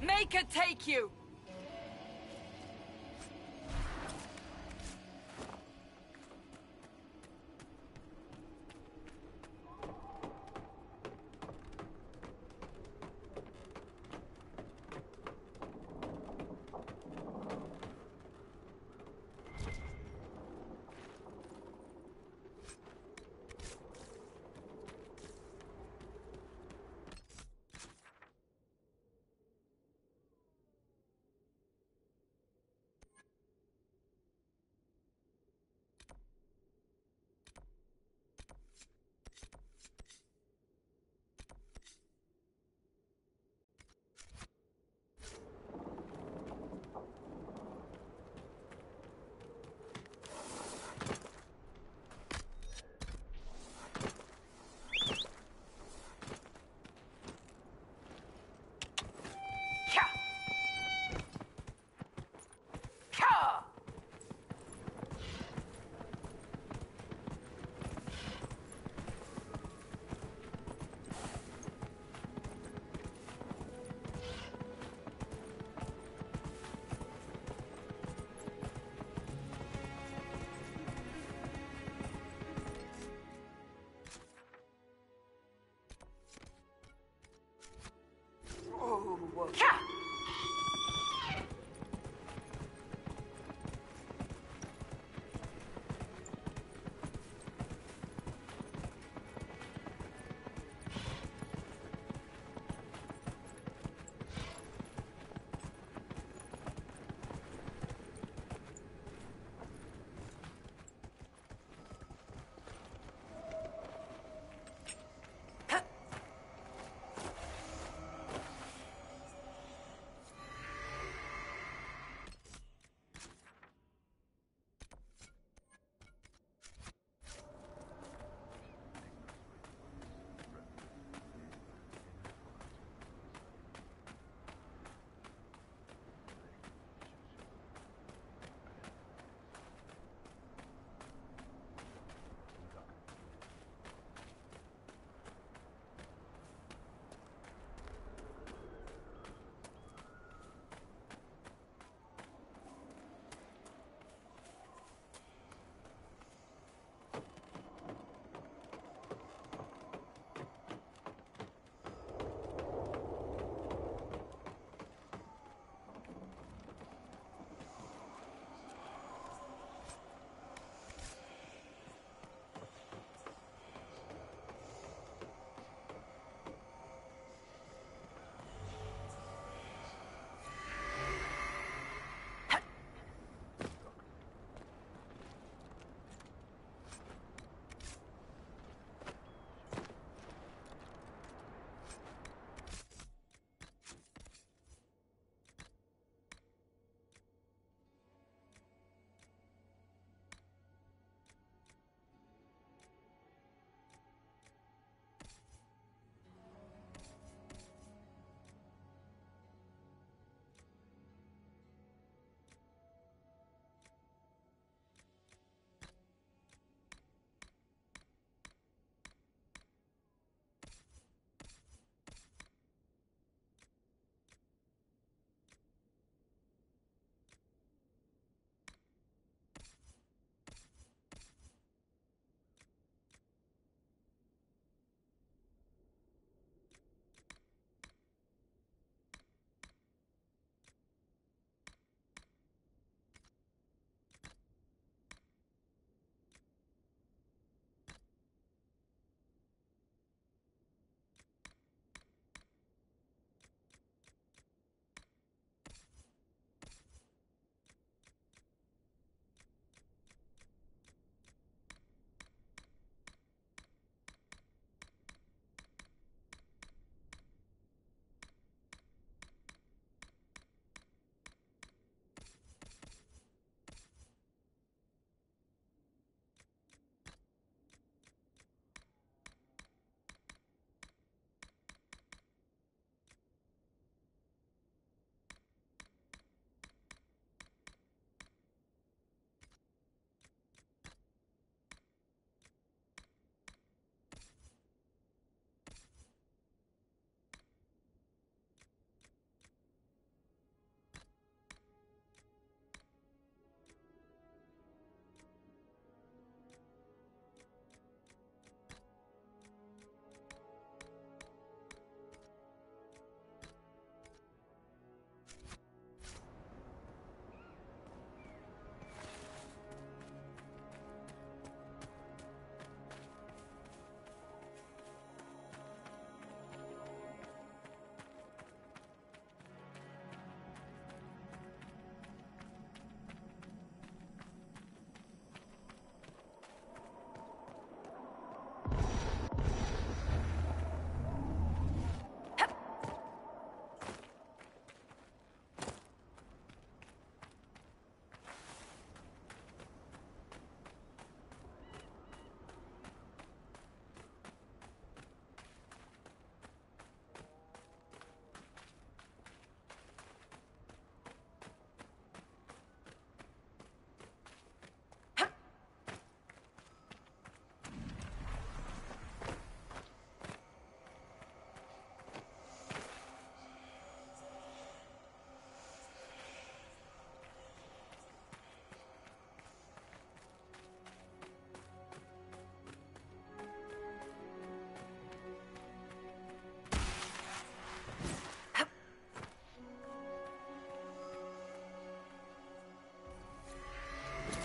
Make her take you!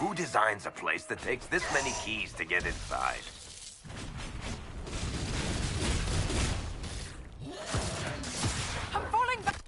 Who designs a place that takes this many keys to get inside? I'm falling back!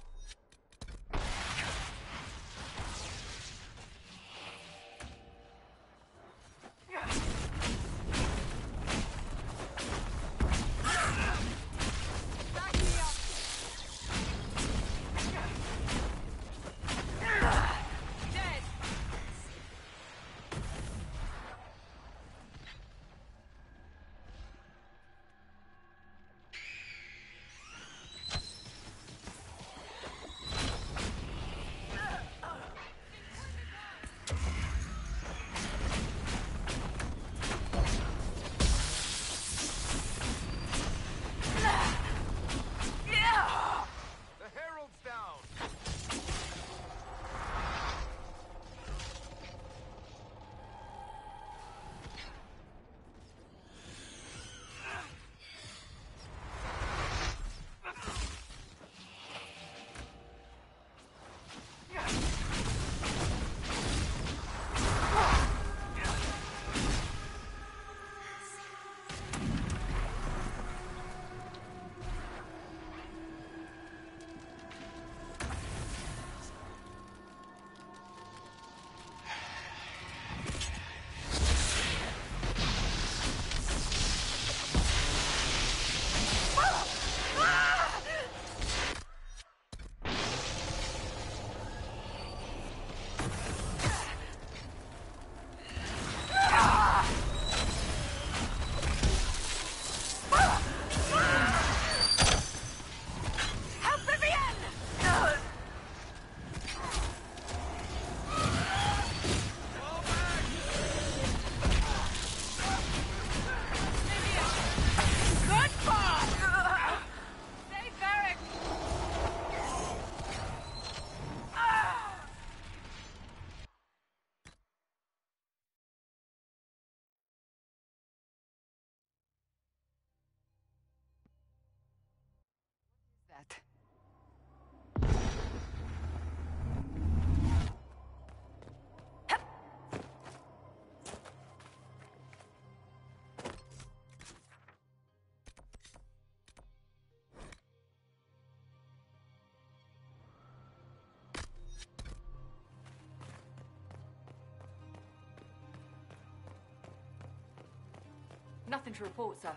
Nothing to report, sir.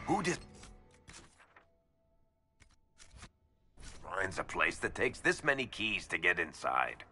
Who did... Finds a place that takes this many keys to get inside.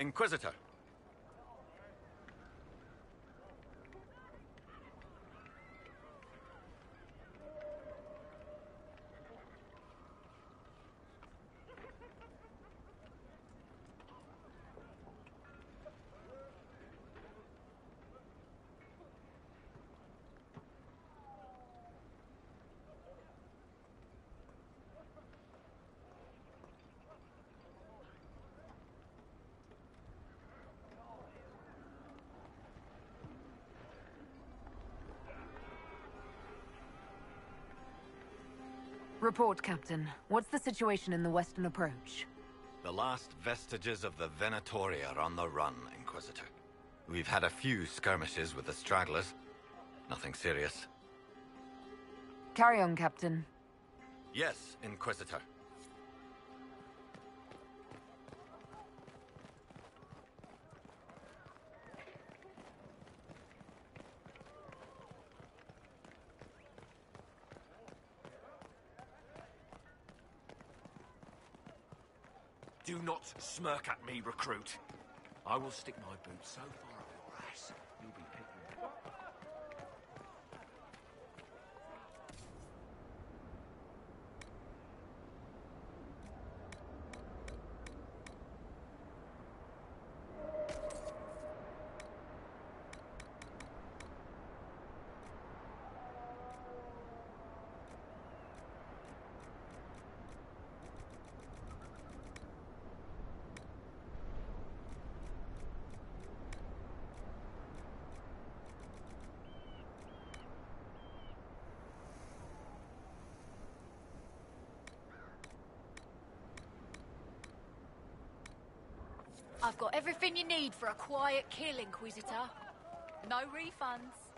Inquisitor. Report, Captain. What's the situation in the western approach? The last vestiges of the Venatori are on the run, Inquisitor. We've had a few skirmishes with the stragglers. Nothing serious. Carry on, Captain. Yes, Inquisitor. Do not smirk at me, recruit. I will stick my boot so far up your ass, you'll be picking. I've got everything you need for a quiet kill, Inquisitor. No refunds.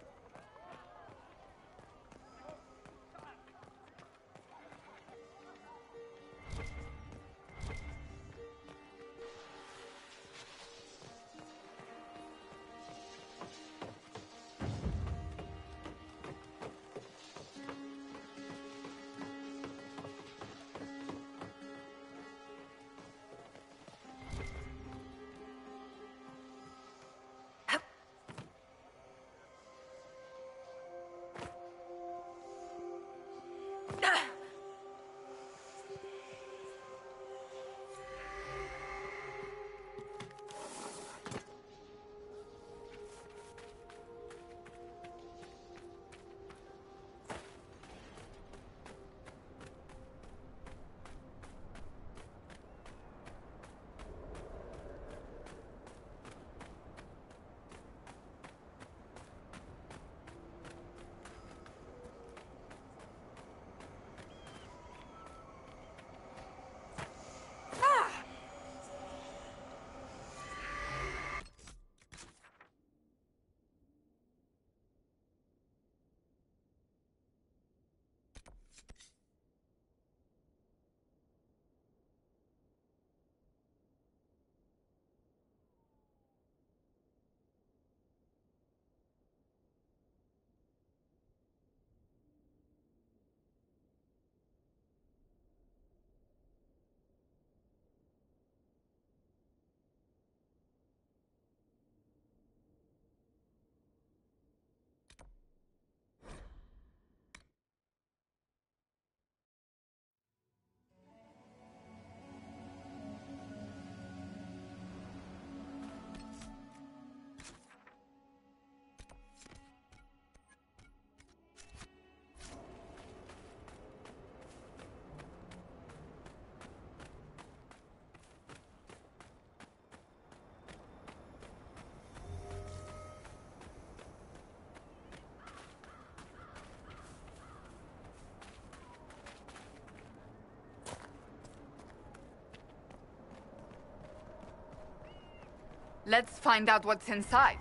Let's find out what's inside.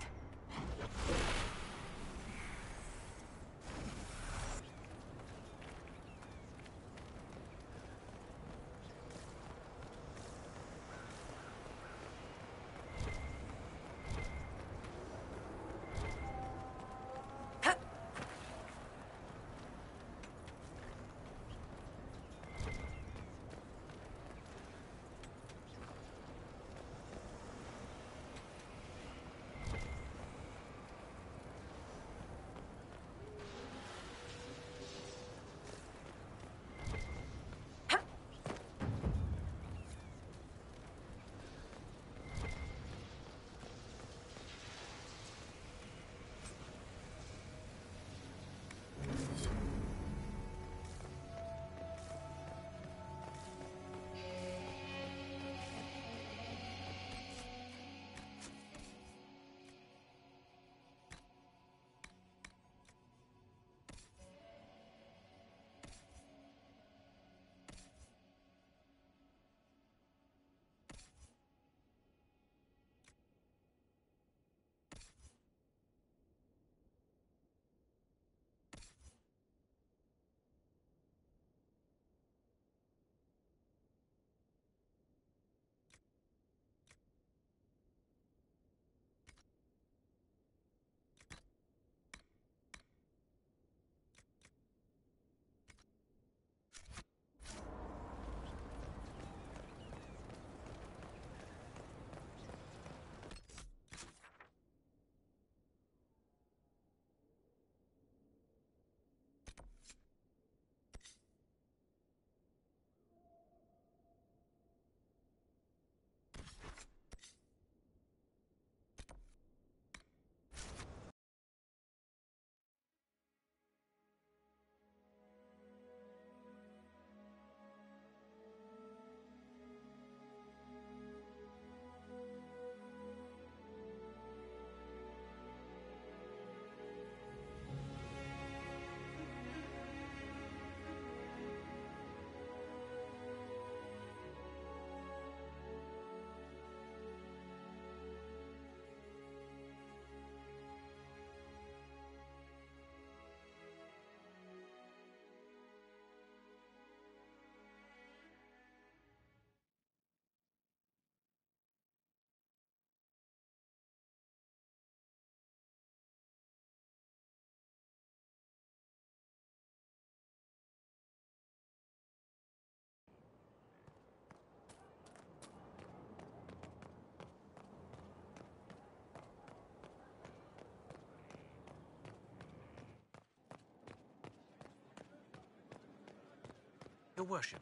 Your worship.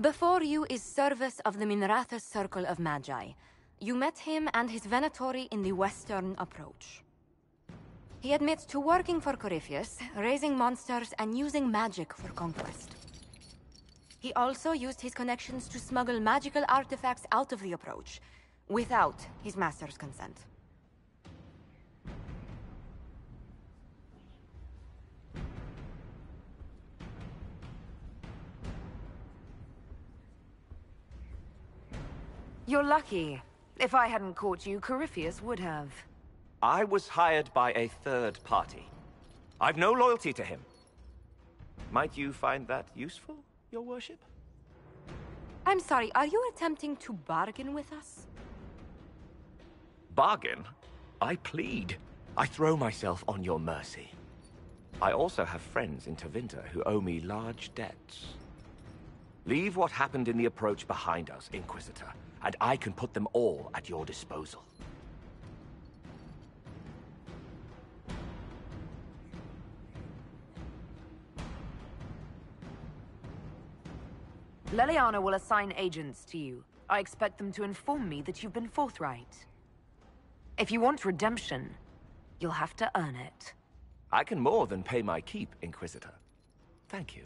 Before you is Service of the Minratha's Circle of Magi. You met him and his Venatori in the Western Approach. He admits to working for Corypheus, raising monsters, and using magic for conquest. He also used his connections to smuggle magical artifacts out of the Approach, without his master's consent. You're lucky. If I hadn't caught you, Corypheus would have. I was hired by a third party. I've no loyalty to him. Might you find that useful, Your Worship? I'm sorry, are you attempting to bargain with us? Bargain? I plead. I throw myself on your mercy. I also have friends in Tevinter who owe me large debts. Leave what happened in the Approach behind us, Inquisitor, and I can put them all at your disposal. Leliana will assign agents to you. I expect them to inform me that you've been forthright. If you want redemption, you'll have to earn it. I can more than pay my keep, Inquisitor. Thank you.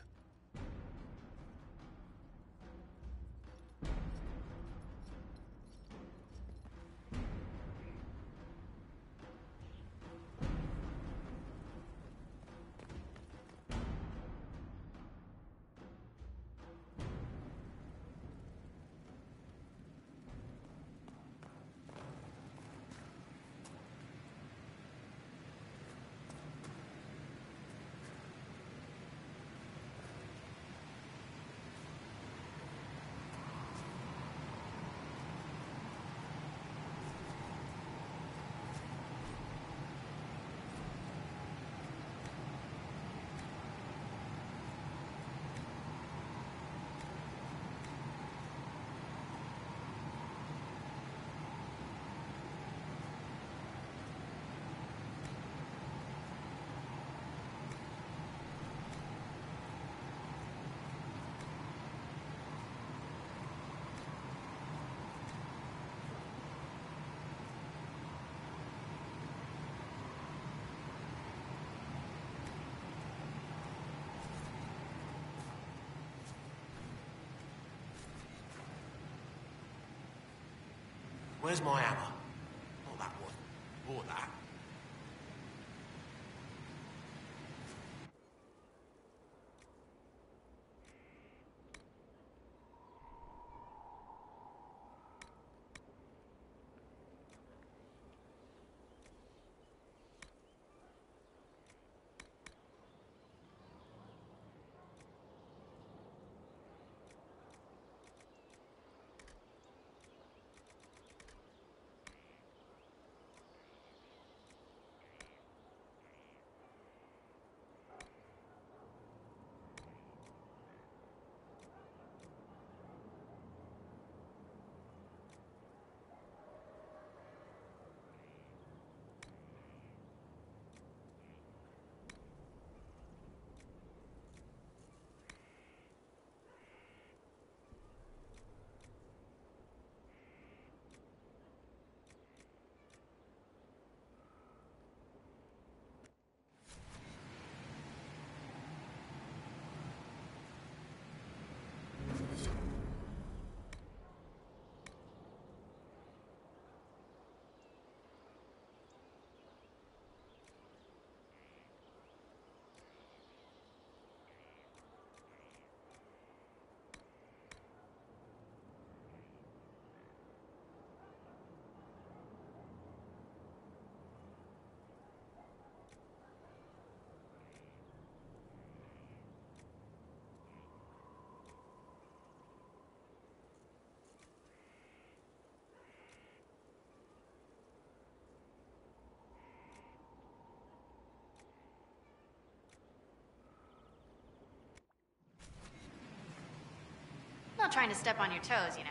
Where's my hammer? Not that one. Or that. Not trying to step on your toes, you know.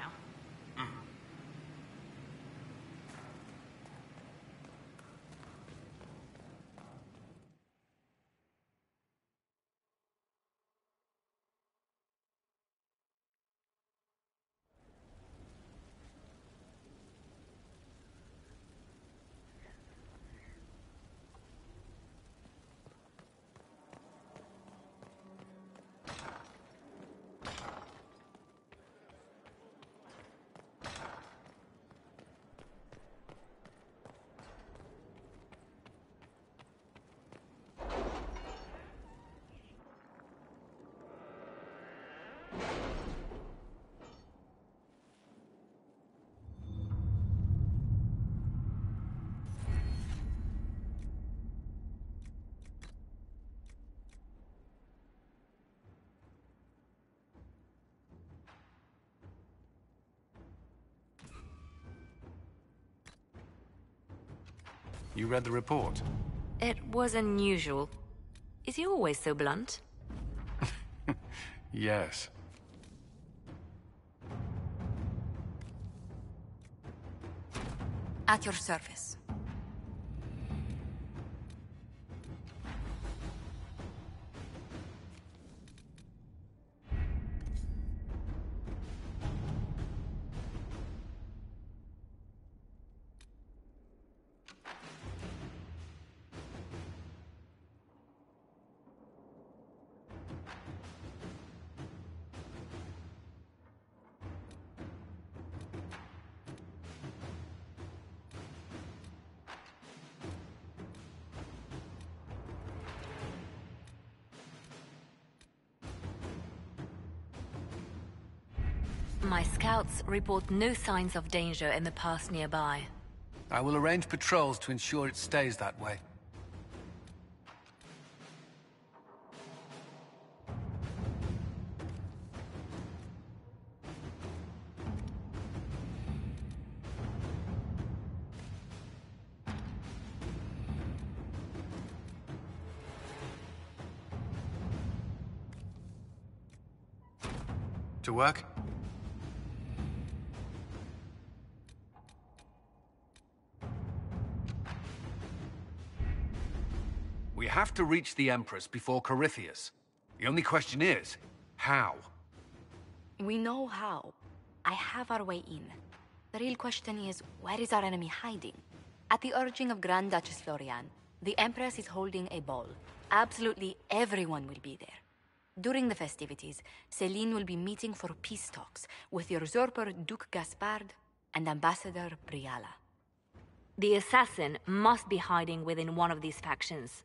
You read the report? It was unusual. Is he always so blunt? Yes. At your service. My scouts report no signs of danger in the pass nearby. I will arrange patrols to ensure it stays that way. To work? We have to reach the Empress before Corypheus. The only question is, how? We know how. I have our way in. The real question is, where is our enemy hiding? At the urging of Grand Duchess Florian, the Empress is holding a ball. Absolutely everyone will be there. During the festivities, Céline will be meeting for peace talks with the usurper Duke Gaspard and Ambassador Briala. The assassin must be hiding within one of these factions.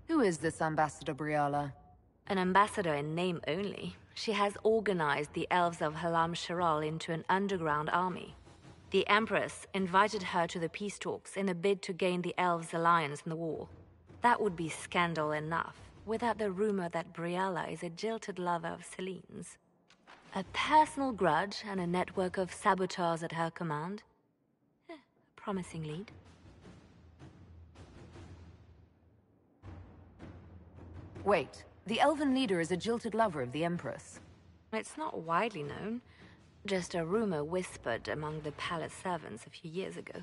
Who is this Ambassador Briala? An ambassador in name only. She has organized the elves of Halam Sharal into an underground army. The Empress invited her to the peace talks in a bid to gain the elves' alliance in the war. That would be scandal enough, without the rumor that Briala is a jilted lover of Celine's. A personal grudge and a network of saboteurs at her command. Promising lead. Wait, the elven leader is a jilted lover of the Empress. It's not widely known. Just a rumor whispered among the palace servants a few years ago.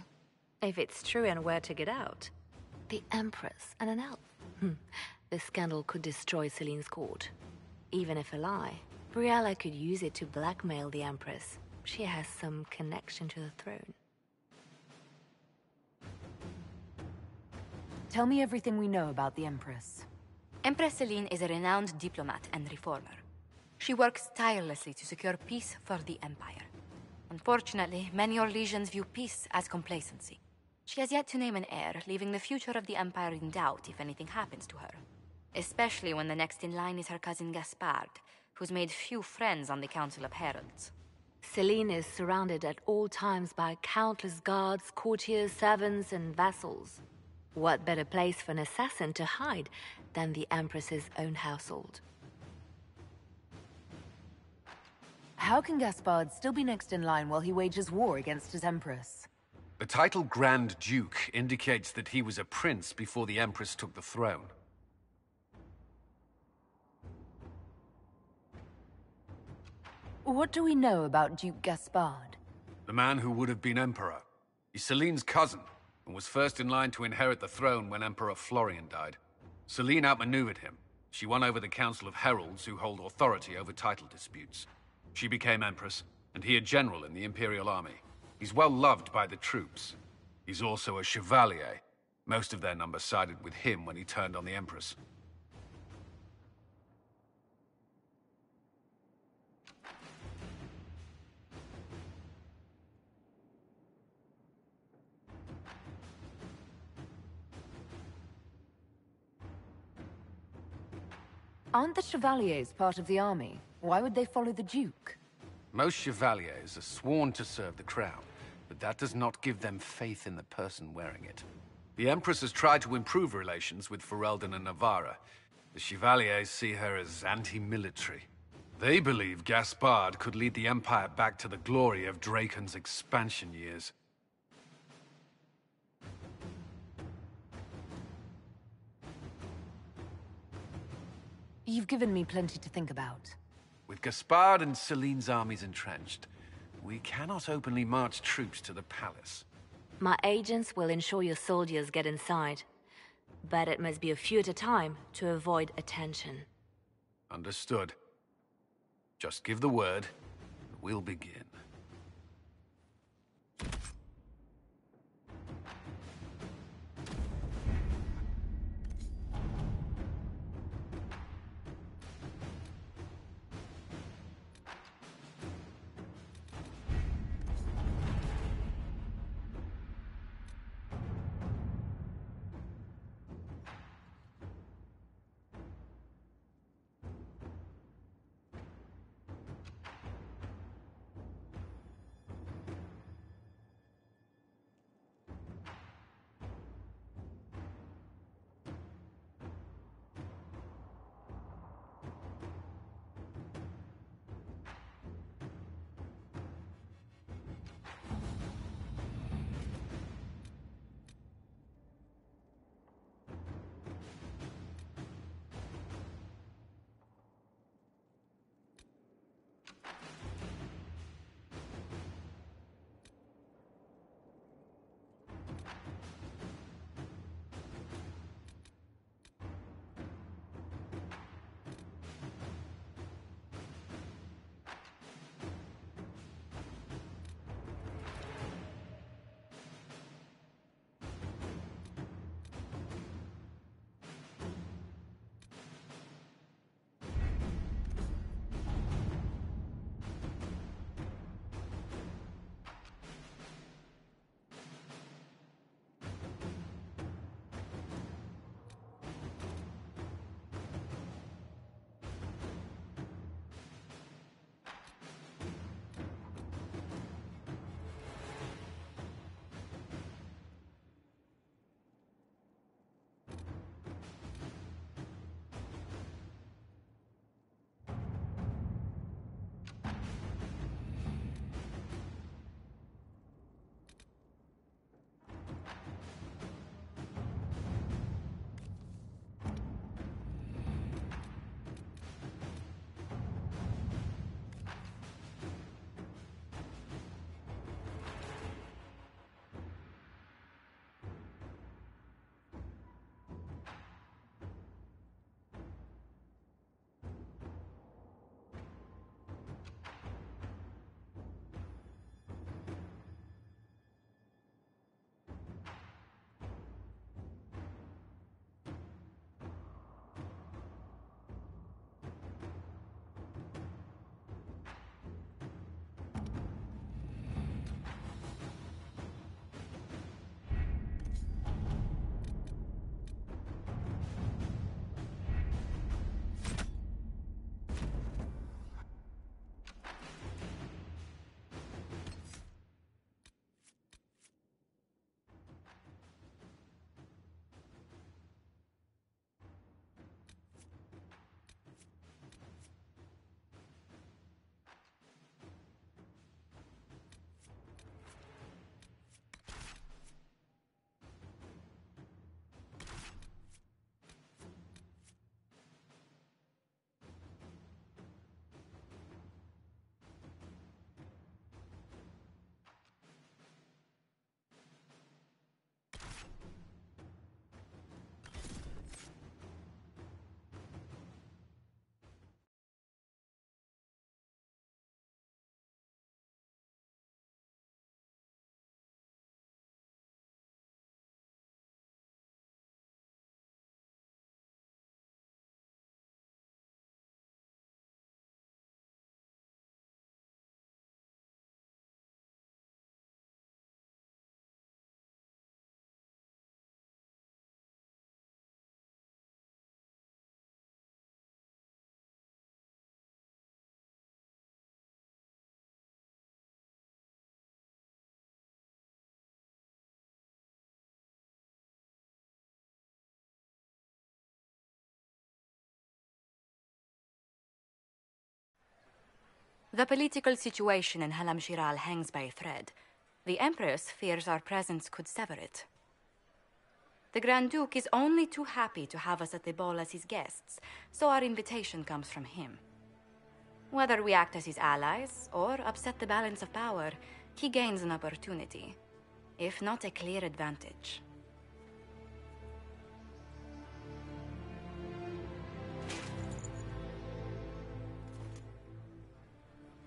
If it's true and were to get out, the Empress and an elf. The scandal could destroy Celine's court. Even if a lie, Briala could use it to blackmail the Empress. She has some connection to the throne. Tell me everything we know about the Empress. Empress Celine is a renowned diplomat and reformer. She works tirelessly to secure peace for the Empire. Unfortunately, many Orlesians view peace as complacency. She has yet to name an heir, leaving the future of the Empire in doubt if anything happens to her. Especially when the next in line is her cousin Gaspard, who's made few friends on the Council of Heralds. Celine is surrounded at all times by countless guards, courtiers, servants, and vassals. What better place for an assassin to hide than the Empress's own household? How can Gaspard still be next in line while he wages war against his Empress? The title Grand Duke indicates that he was a prince before the Empress took the throne. What do we know about Duke Gaspard? The man who would have been Emperor. He's Celine's cousin, and was first in line to inherit the throne when Emperor Florian died. Celine outmaneuvered him. She won over the Council of Heralds, who hold authority over title disputes. She became Empress, and he a general in the Imperial Army. He's well loved by the troops. He's also a chevalier. Most of their number sided with him when he turned on the Empress. Aren't the Chevaliers part of the army? Why would they follow the Duke? Most chevaliers are sworn to serve the crown, but that does not give them faith in the person wearing it. The Empress has tried to improve relations with Ferelden and Navarra. The chevaliers see her as anti-military. They believe Gaspard could lead the Empire back to the glory of Draken's expansion years. You've given me plenty to think about. With Gaspard and Celine's armies entrenched, we cannot openly march troops to the palace. My agents will ensure your soldiers get inside. But it must be a few at a time to avoid attention. Understood. Just give the word, and we'll begin. The political situation in Halam Shiral hangs by a thread. The Empress fears our presence could sever it. The Grand Duke is only too happy to have us at the ball as his guests, so our invitation comes from him. Whether we act as his allies or upset the balance of power, he gains an opportunity, if not a clear advantage.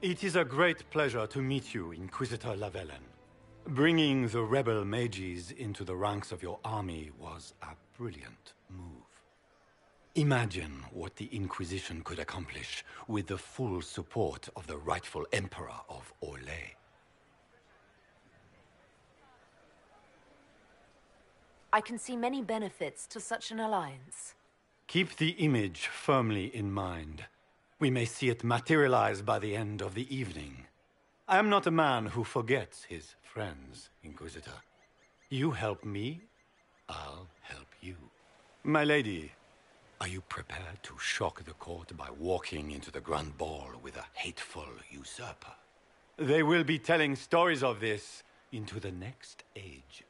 It is a great pleasure to meet you, Inquisitor Lavellen. Bringing the rebel mages into the ranks of your army was a brilliant move. Imagine what the Inquisition could accomplish with the full support of the rightful Emperor of Orlais. I can see many benefits to such an alliance. Keep the image firmly in mind. We may see it materialize by the end of the evening. I am not a man who forgets his friends, Inquisitor. You help me, I'll help you. My lady, are you prepared to shock the court by walking into the Grand Ball with a hateful usurper? They will be telling stories of this into the next age.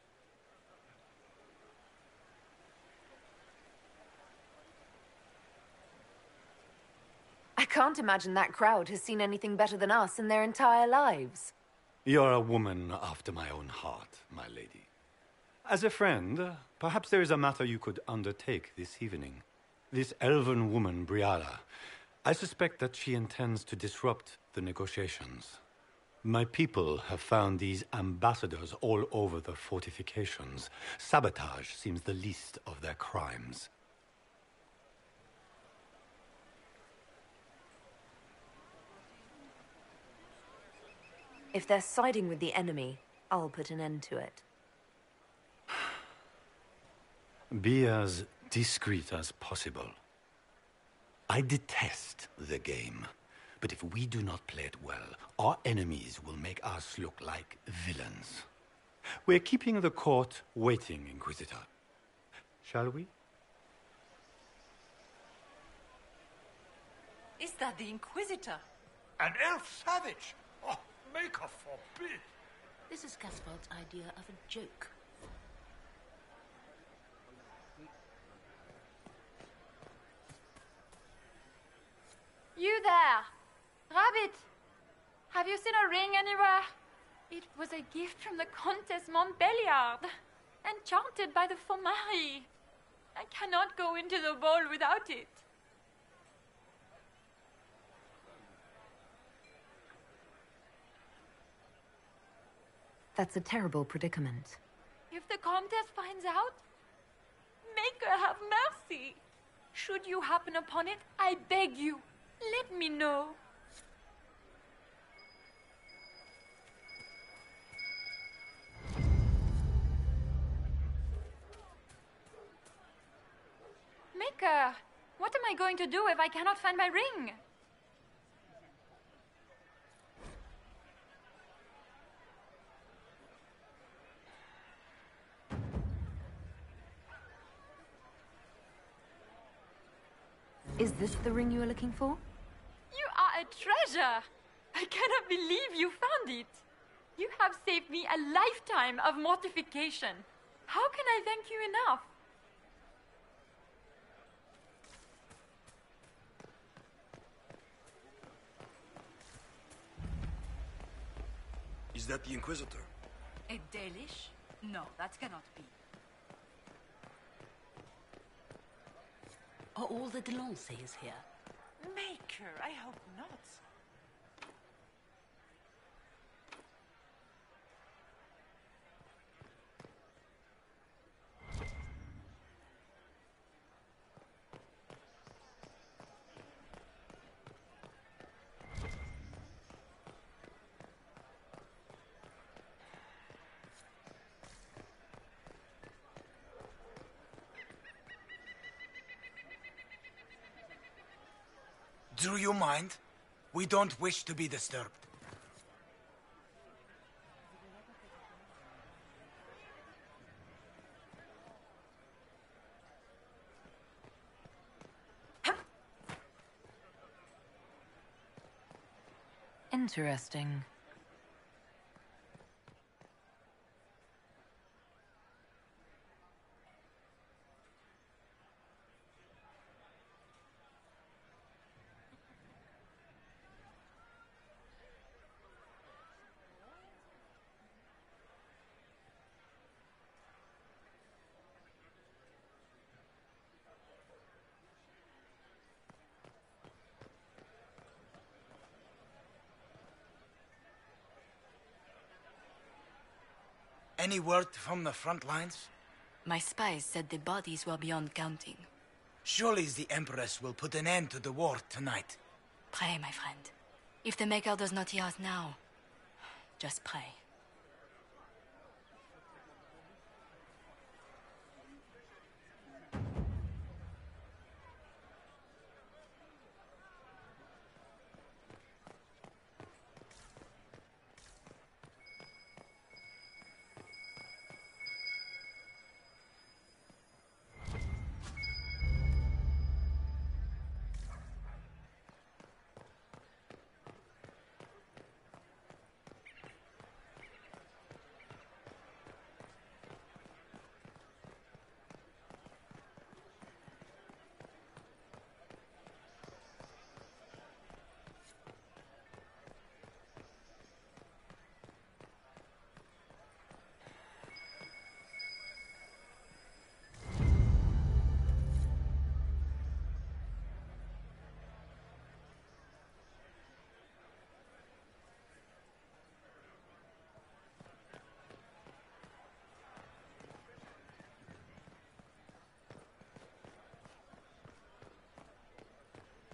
I can't imagine that crowd has seen anything better than us in their entire lives. You're a woman after my own heart, my lady. As a friend, perhaps there is a matter you could undertake this evening. This elven woman, Briala, I suspect that she intends to disrupt the negotiations. My people have found these ambassadors all over the fortifications. Sabotage seems the least of their crimes. If they're siding with the enemy, I'll put an end to it. Be as discreet as possible. I detest the game, but if we do not play it well, our enemies will make us look like villains. We're keeping the court waiting, Inquisitor. Shall we? Is that the Inquisitor? An elf savage! Oh, Maker forbid! This is Gaspard's idea of a joke. You there! Rabbit! Have you seen a ring anywhere? It was a gift from the Countess Montbelliard, enchanted by the Fomari. I cannot go into the ball without it. That's a terrible predicament. If the Countess finds out, make her have mercy. Should you happen upon it, I beg you, let me know. Maker, what am I going to do if I cannot find my ring? Is this the ring you are looking for? You are a treasure! I cannot believe you found it! You have saved me a lifetime of mortification. How can I thank you enough? Is that the Inquisitor? A Dalish? No, that cannot be. Are all the Delancers here? Maker, I hope not. Do you mind? We don't wish to be disturbed. Interesting. Any word from the front lines? My spies said the bodies were beyond counting. Surely the Empress will put an end to the war tonight. Pray, my friend. If the Maker does not hear us now, just pray.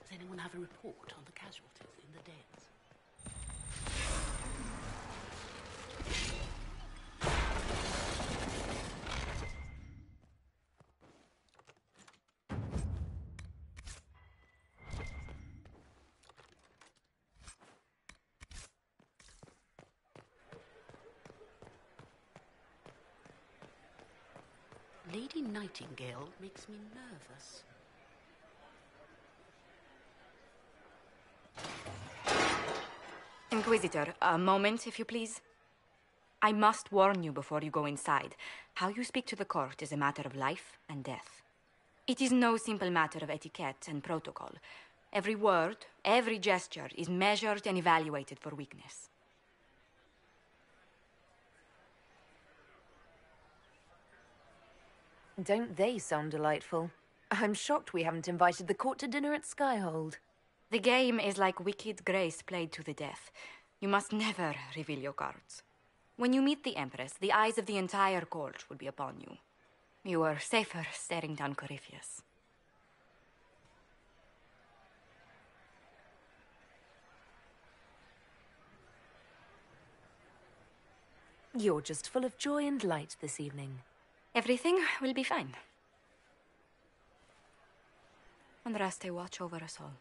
Does anyone have a report on the casualties in the Dales? Lady Nightingale makes me nervous. Inquisitor, a moment, if you please. I must warn you before you go inside. How you speak to the court is a matter of life and death. It is no simple matter of etiquette and protocol. Every word, every gesture is measured and evaluated for weakness. Don't they sound delightful? I'm shocked we haven't invited the court to dinner at Skyhold. The game is like Wicked Grace played to the death. You must never reveal your cards. When you meet the Empress, the eyes of the entire court will be upon you. You are safer staring down Corypheus. You're just full of joy and light this evening. Everything will be fine. Andraste, watch over us all.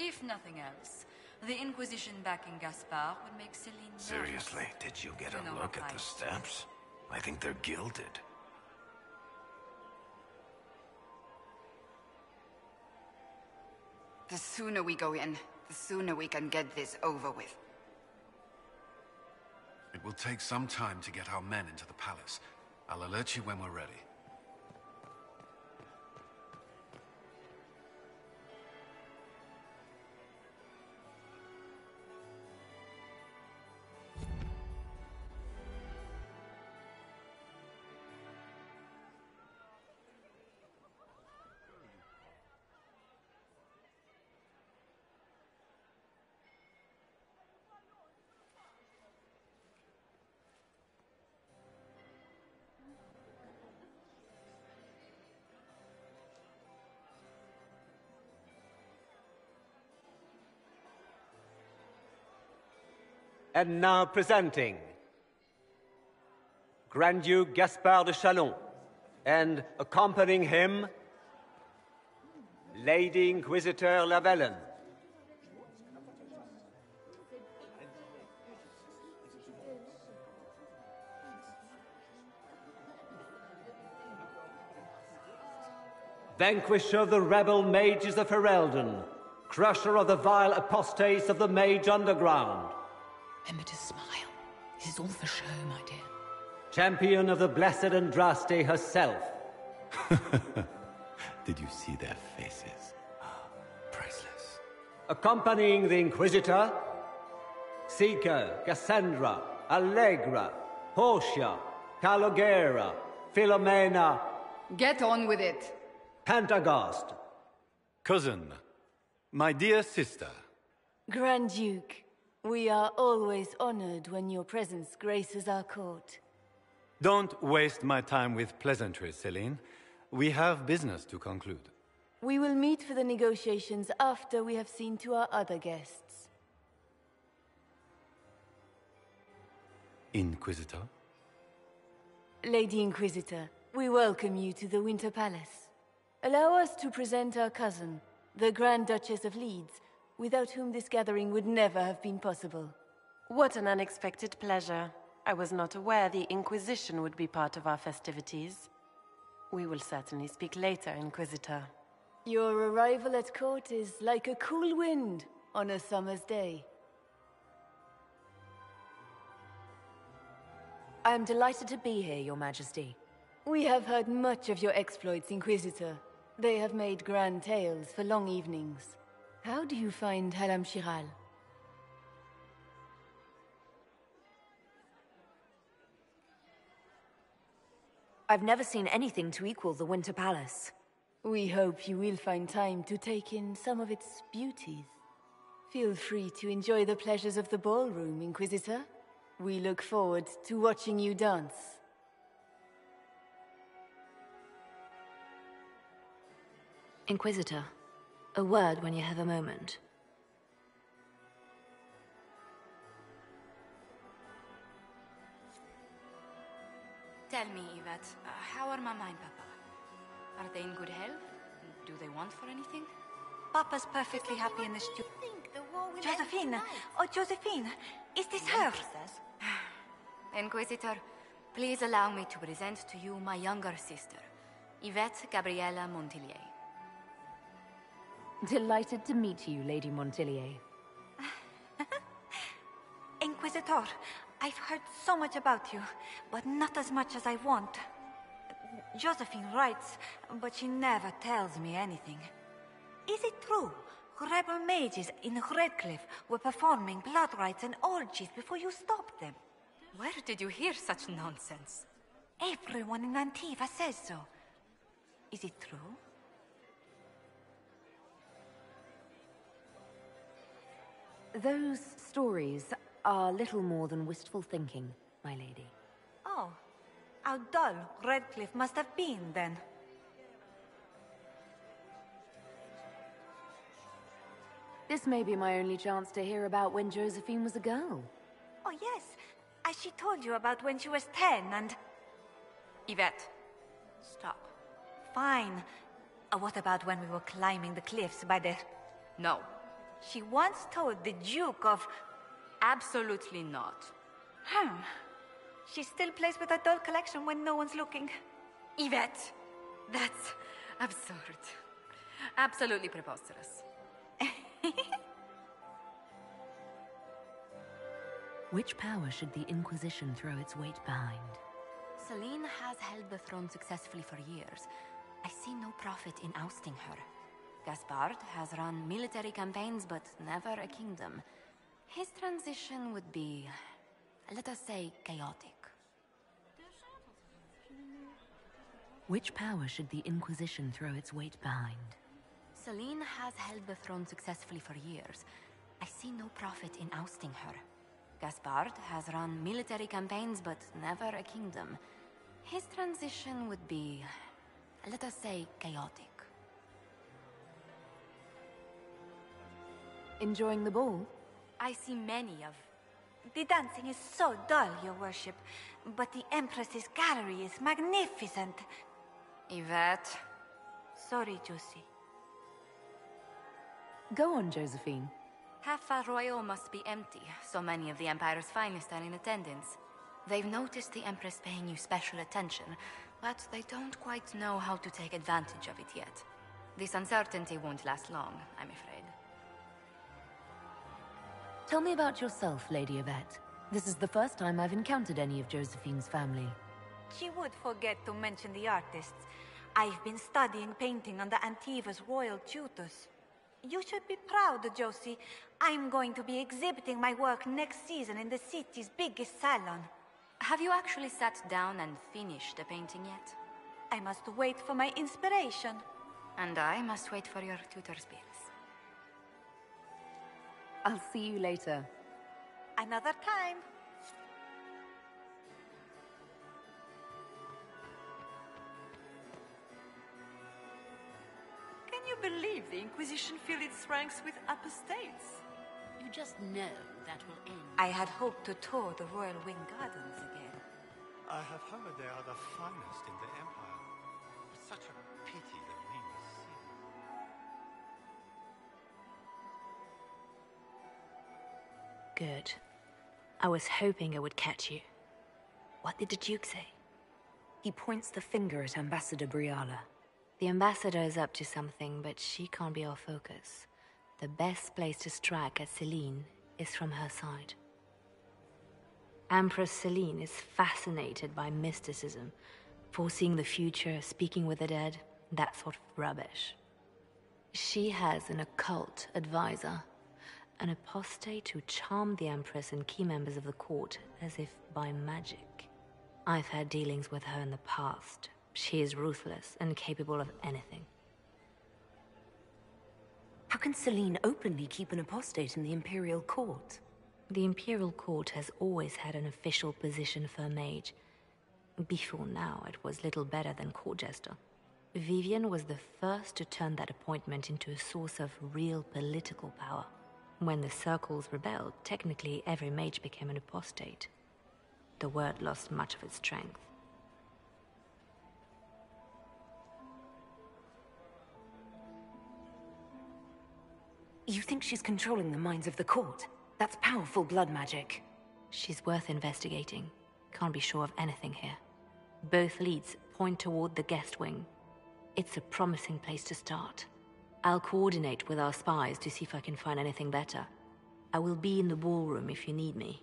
If nothing else, the Inquisition backing Gaspard would make Celine Seriously, did you get a look at the steps? I think they're gilded. The sooner we go in, the sooner we can get this over with. It will take some time to get our men into the palace. I'll alert you when we're ready. And now presenting Grand Duke Gaspard de Chalon, and accompanying him, Lady Inquisitor Lavellen. Vanquisher of the rebel mages of Ferelden, crusher of the vile apostates of the Mage Underground. Remember to smile. This is all for show, my dear. Champion of the Blessed Andraste herself. Did you see their faces? Priceless. Accompanying the Inquisitor, Seeker, Cassandra, Allegra, Portia, Calogera, Philomena. Get on with it. Pantagast. Cousin, my dear sister. Grand Duke, we are always honored when your presence graces our court. Don't waste my time with pleasantries, Celine. We have business to conclude. We will meet for the negotiations after we have seen to our other guests. Inquisitor? Lady Inquisitor, we welcome you to the Winter Palace. Allow us to present our cousin, the Grand Duchess of Leeds, without whom this gathering would never have been possible. What an unexpected pleasure. I was not aware the Inquisition would be part of our festivities. We will certainly speak later, Inquisitor. Your arrival at court is like a cool wind on a summer's day. I am delighted to be here, Your Majesty. We have heard much of your exploits, Inquisitor. They have made grand tales for long evenings. How do you find Halam Shiral? I've never seen anything to equal the Winter Palace. We hope you will find time to take in some of its beauties. Feel free to enjoy the pleasures of the ballroom, Inquisitor. We look forward to watching you dance. Inquisitor, a word when you have a moment. Tell me, Yvette, how are Mama and Papa? Are they in good health? Do they want for anything? Papa's perfectly happy in the studio. Josephine! Oh, Josephine! Is this her? Inquisitor, please allow me to present to you my younger sister, Yvette Gabriella Montillier. Delighted to meet you, Lady Montillier. Inquisitor, I've heard so much about you, but not as much as I want. Josephine writes, but she never tells me anything. Is it true? Rebel mages in Redcliffe were performing blood rites and orgies before you stopped them. Where did you hear such nonsense? Everyone in Antiva says so. Is it true? Those stories are little more than wistful thinking, my lady. Oh, how dull Redcliffe must have been then. This may be my only chance to hear about when Josephine was a girl. Oh yes, as she told you about when she was 10 and... Yvette, stop. Fine. What about when we were climbing the cliffs by the... No. She once told the Duke of... Absolutely not. She still plays with her doll collection when no one's looking. Yvette, that's absurd. Absolutely preposterous. Which power should the Inquisition throw its weight behind? Celine has held the throne successfully for years. I see no profit in ousting her. Gaspard has run military campaigns, but never a kingdom. His transition would be, let us say, chaotic. Which power should the Inquisition throw its weight behind? Celine has held the throne successfully for years. I see no profit in ousting her. Gaspard has run military campaigns, but never a kingdom. His transition would be, let us say, chaotic. Enjoying the ball? I see many of The dancing is so dull, your worship. But the Empress's gallery is magnificent. Yvette. Sorry, Josie. Go on, Josephine. Half Royal must be empty. So many of the Empire's finest are in attendance. They've noticed the Empress paying you special attention, but they don't quite know how to take advantage of it yet. This uncertainty won't last long, I'm afraid. Tell me about yourself, Lady Yvette. This is the first time I've encountered any of Josephine's family. She would forget to mention the artists. I've been studying painting under Antiva's royal tutors. You should be proud, Josie. I'm going to be exhibiting my work next season in the city's biggest salon. Have you actually sat down and finished the painting yet? I must wait for my inspiration. And I must wait for your tutor's bills. I'll see you later. Another time. Can you believe the Inquisition filled its ranks with apostates? You just know that will end. I had hoped to tour the Royal Wing Gardens again. I have heard they are the finest in the Empire. It's such a pity that we must see them. Good. I was hoping I would catch you. What did the Duke say? He points the finger at Ambassador Briala. The Ambassador is up to something, but she can't be our focus. The best place to strike at Celine is from her side. Empress Celine is fascinated by mysticism, foreseeing the future, speaking with the dead, that sort of rubbish. She has an occult advisor, an apostate who charmed the Empress and key members of the court as if by magic. I've had dealings with her in the past. She is ruthless and capable of anything. How can Celine openly keep an apostate in the Imperial Court? The Imperial Court has always had an official position for a mage. Before now, it was little better than court jester. Vivian was the first to turn that appointment into a source of real political power. When the circles rebelled, technically every mage became an apostate. The word lost much of its strength. You think she's controlling the minds of the court? That's powerful blood magic. She's worth investigating. Can't be sure of anything here. Both leads point toward the guest wing. It's a promising place to start. I'll coordinate with our spies to see if I can find anything better. I will be in the ballroom if you need me.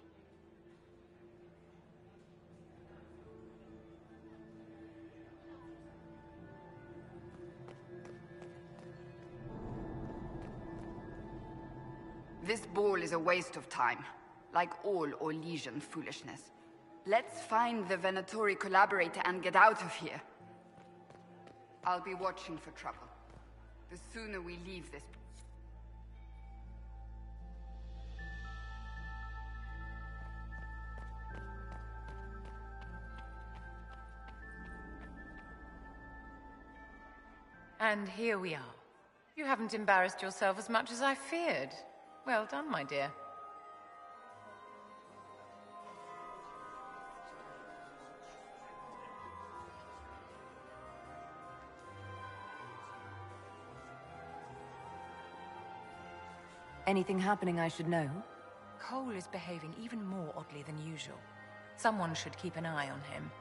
This ball is a waste of time, like all Orlesian foolishness. Let's find the Venatori collaborator and get out of here. I'll be watching for trouble. The sooner we leave this... And here we are. You haven't embarrassed yourself as much as I feared. Well done, my dear. Anything happening I should know? Cole is behaving even more oddly than usual. Someone should keep an eye on him.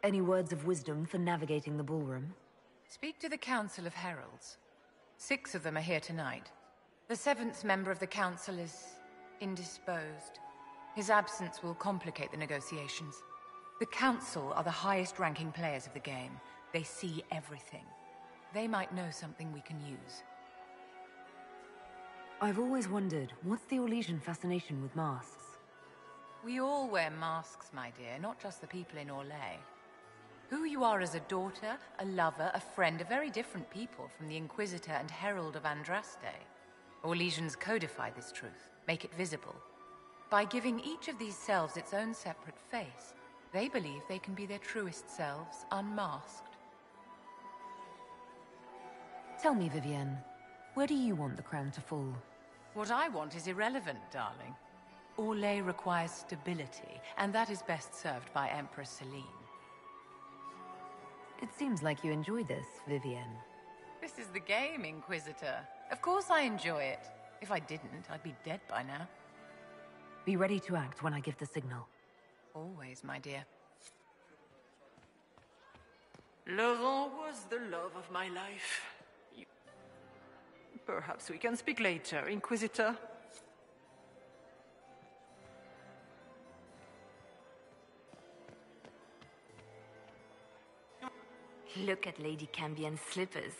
Any words of wisdom for navigating the ballroom? Speak to the Council of Heralds. 6 of them are here tonight. The 7th member of the Council is indisposed. His absence will complicate the negotiations. The Council are the highest-ranking players of the game. They see everything. They might know something we can use. I've always wondered, what's the Orlesian fascination with masks? We all wear masks, my dear, not just the people in Orlais. Who you are as a daughter, a lover, a friend, are very different people from the Inquisitor and Herald of Andraste. Orlesians codify this truth, make it visible. By giving each of these selves its own separate face, they believe they can be their truest selves, unmasked. Tell me, Vivienne, Where do you want the crown to fall? What I want is irrelevant, darling. Orlais requires stability, and that is best served by Empress Celine. It seems like you enjoy this, Vivienne. This is the game, Inquisitor. Of course I enjoy it. If I didn't, I'd be dead by now. Be ready to act when I give the signal. Always, my dear. Laurent was the love of my life. Perhaps we can speak later, Inquisitor. Look at Lady Cambien's slippers.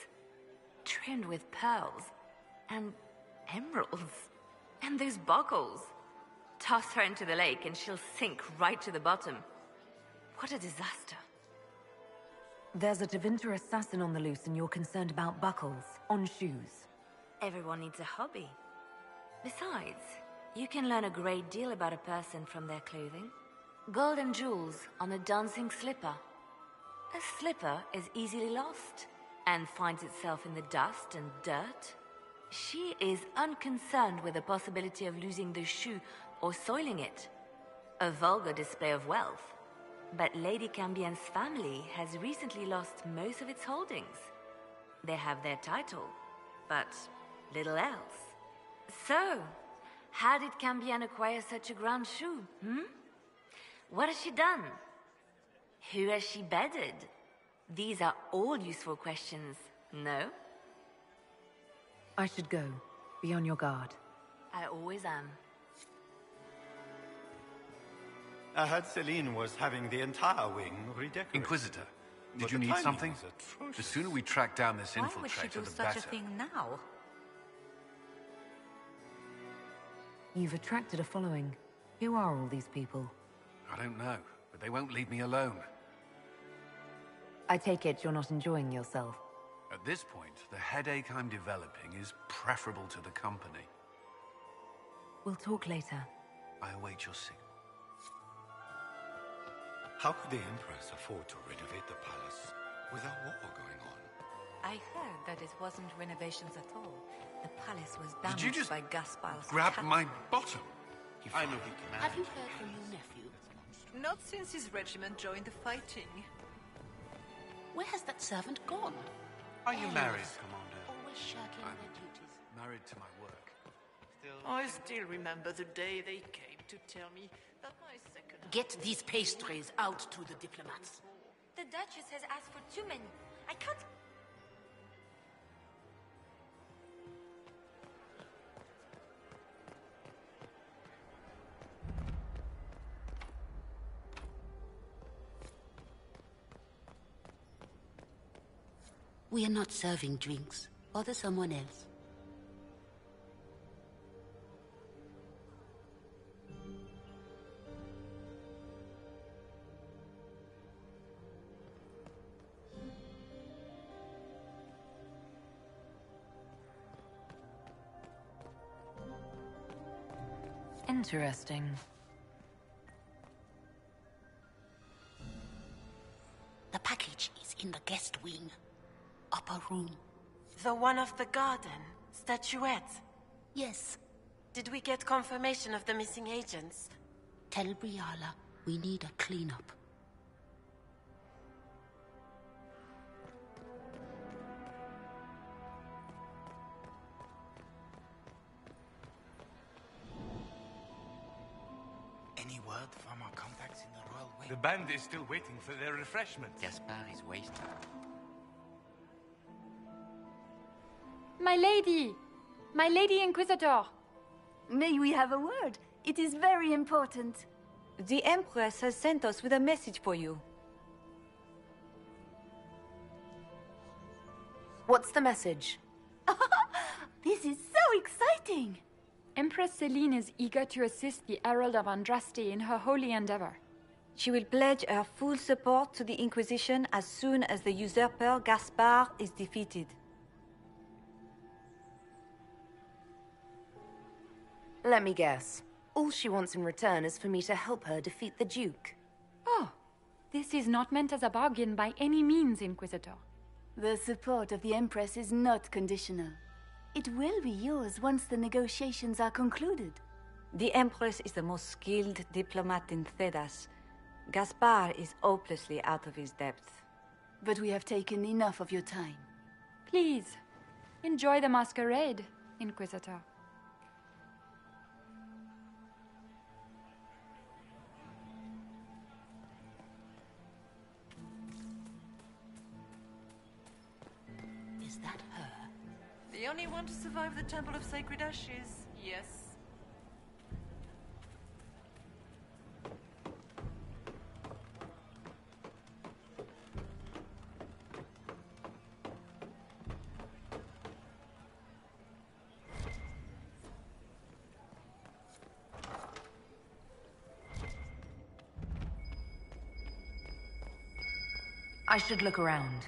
Trimmed with pearls. And emeralds. And those buckles. Toss her into the lake and she'll sink right to the bottom. What a disaster. There's a Tevinter assassin on the loose and you're concerned about buckles on shoes. Everyone needs a hobby. Besides, you can learn a great deal about a person from their clothing. Gold and jewels on a dancing slipper. A slipper is easily lost and finds itself in the dust and dirt. She is unconcerned with the possibility of losing the shoe or soiling it. A vulgar display of wealth. But Lady Cambien's family has recently lost most of its holdings. They have their title, but little else. So, how did Cambien acquire such a grand shoe, What has she done? Who has she bedded? These are all useful questions, no? I should go. Be on your guard. I always am. I heard Celine was having the entire wing redecorated. Inquisitor, did But you the need timing something? is atrocious. The sooner we track down this Why would she infiltrator, do the such better. a thing now? You've attracted a following. Who are all these people? I don't know, but they won't leave me alone. I take it you're not enjoying yourself. At this point, the headache I'm developing is preferable to the company. We'll talk later. I await your signal. How could the Empress afford to renovate the palace with a war going on? I heard that it wasn't renovations at all. The palace was Did you damaged just by Gaspar's grab cat. my bottom? I know he can. Have you heard from your nephew? Not since his regiment joined the fighting. Where has that servant gone? Are you Elves, married, Commander? Always shirking I'm their duties. married to my work. I still remember the day they came to tell me that my second... Get these pastries out to the diplomats. The Duchess has asked for too many. I can't... We are not serving drinks. Bother someone else. Interesting. The package is in the guest wing. Upper room. The one of the garden? Statuette? Yes. Did we get confirmation of the missing agents? Tell Briala we need a cleanup. Any word from our contacts in the royal wing? The band is still waiting for their refreshments. Gaspard is wasted. My lady! My lady Inquisitor! May we have a word? It is very important. The Empress has sent us with a message for you. What's the message? This is so exciting! Empress Celine is eager to assist the Herald of Andraste in her holy endeavor. She will pledge her full support to the Inquisition as soon as the usurper Gaspard is defeated. Let me guess. All she wants in return is for me to help her defeat the Duke. Oh, this is not meant as a bargain by any means, Inquisitor. The support of the Empress is not conditional. It will be yours once the negotiations are concluded. The Empress is the most skilled diplomat in Thedas. Gaspard is hopelessly out of his depth. But we have taken enough of your time. Please, enjoy the masquerade, Inquisitor. Is that her? The only one to survive the Temple of Sacred Ashes, yes. I should look around.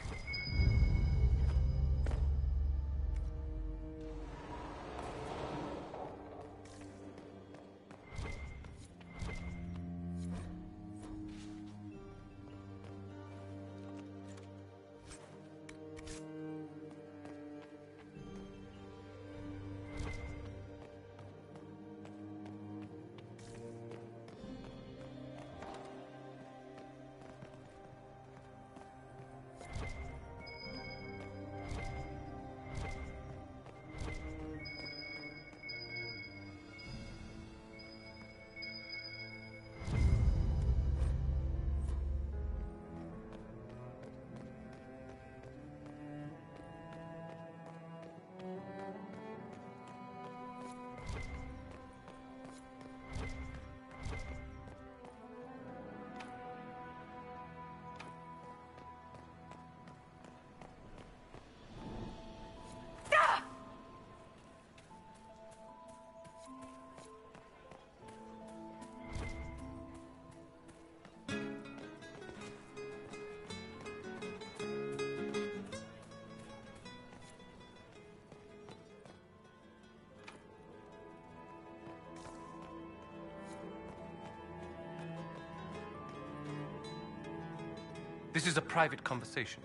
This is a private conversation.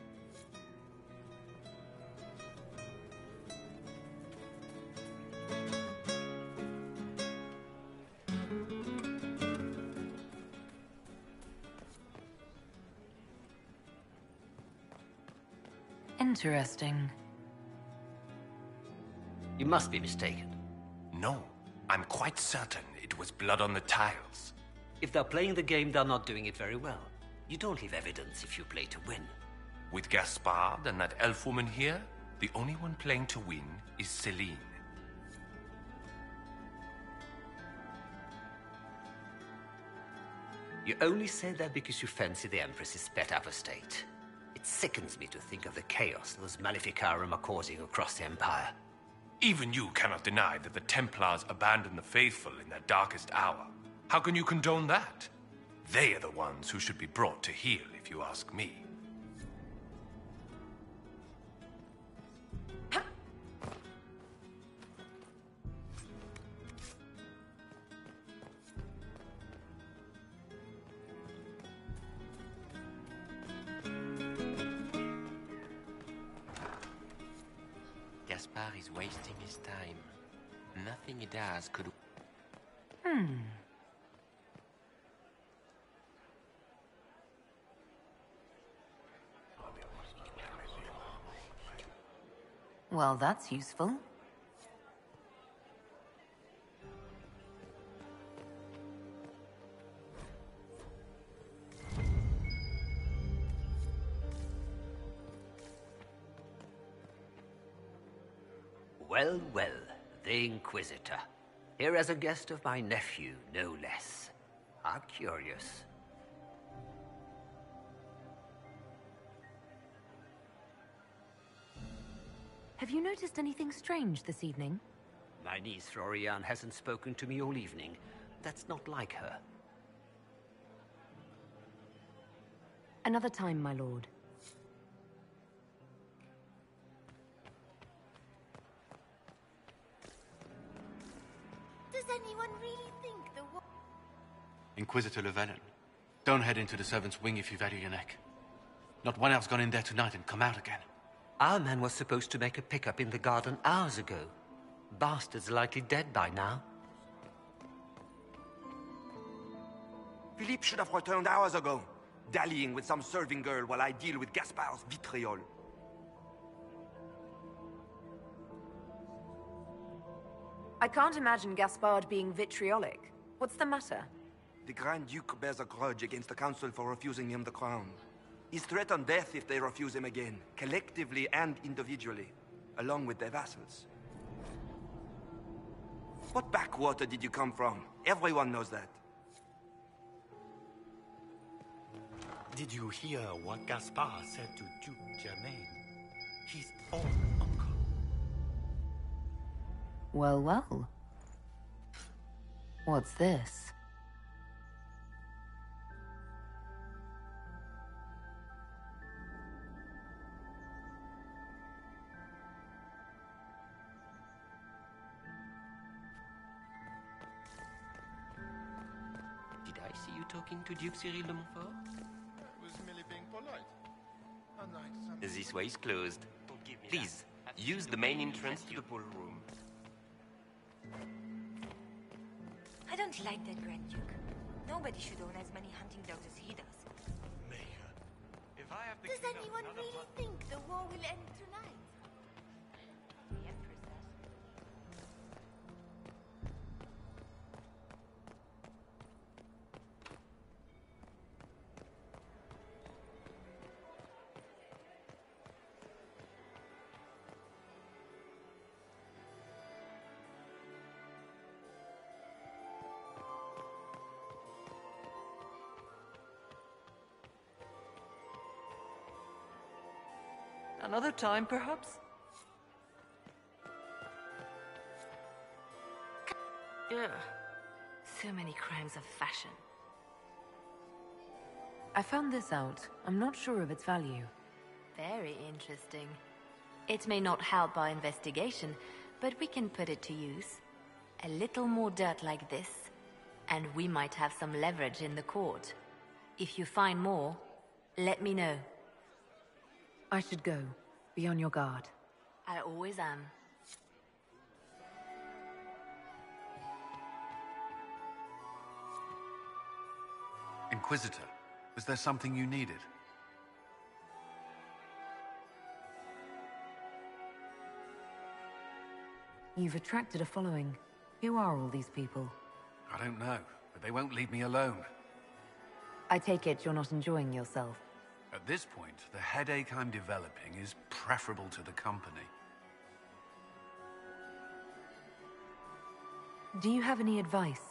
Interesting. You must be mistaken. No, I'm quite certain it was blood on the tiles. If they're playing the game, they're not doing it very well. You don't leave evidence if you play to win. With Gaspard and that elf woman here, the only one playing to win is Celine. You only say that because you fancy the Empress's pet apostate. It sickens me to think of the chaos those Maleficarum are causing across the Empire. Even you cannot deny that the Templars abandoned the faithful in their darkest hour. How can you condone that? They are the ones who should be brought to heel, if you ask me. Gaspard is wasting his time. Nothing he does could... Well, that's useful. Well, well, the Inquisitor. Here as a guest of my nephew, no less. How curious. Have you noticed anything strange this evening? My niece Florian hasn't spoken to me all evening. That's not like her. Another time, my lord. Does anyone really think the war... Inquisitor Llewellyn, don't head into the servants' wing if you value your neck. Not one elf's gone in there tonight and come out again. Our man was supposed to make a pickup in the garden hours ago. Bastard's likely dead by now. Philippe should have returned hours ago, dallying with some serving girl while I deal with Gaspard's vitriol. I can't imagine Gaspard being vitriolic. What's the matter? The Grand Duke bears a grudge against the Council for refusing him the crown. He's threatened death if they refuse him again, collectively and individually, along with their vassals. What backwater did you come from? Everyone knows that. Did you hear what Gaspard said to Duke Germain? His own uncle. Well, well. What's this? Did I see you talking to Duke Cyril de Montfort? I was merely being polite. Unlike some... This way is closed. Please, use the main entrance to the ballroom. I don't like that Grand Duke. Nobody should own as many hunting dogs as he does. Mayor, if I have to Does clean up anyone another really think the war will end tonight? The Empress does. Another time, perhaps? Ugh. So many crimes of fashion. I found this out. I'm not sure of its value. Very interesting. It may not help our investigation, but we can put it to use. A little more dirt like this, and we might have some leverage in the court. If you find more, let me know. I should go. Be on your guard. I always am. Inquisitor, was there something you needed? You've attracted a following. Who are all these people? I don't know, but they won't leave me alone. I take it you're not enjoying yourself. At this point, the headache I'm developing is preferable to the company. Do you have any advice?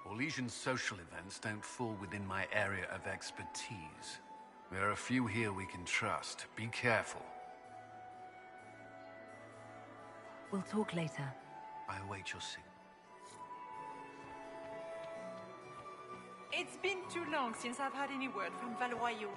Orlesian social events don't fall within my area of expertise. There are a few here we can trust. Be careful. We'll talk later. I await your signal. It's been too long since I've had any word from Valois.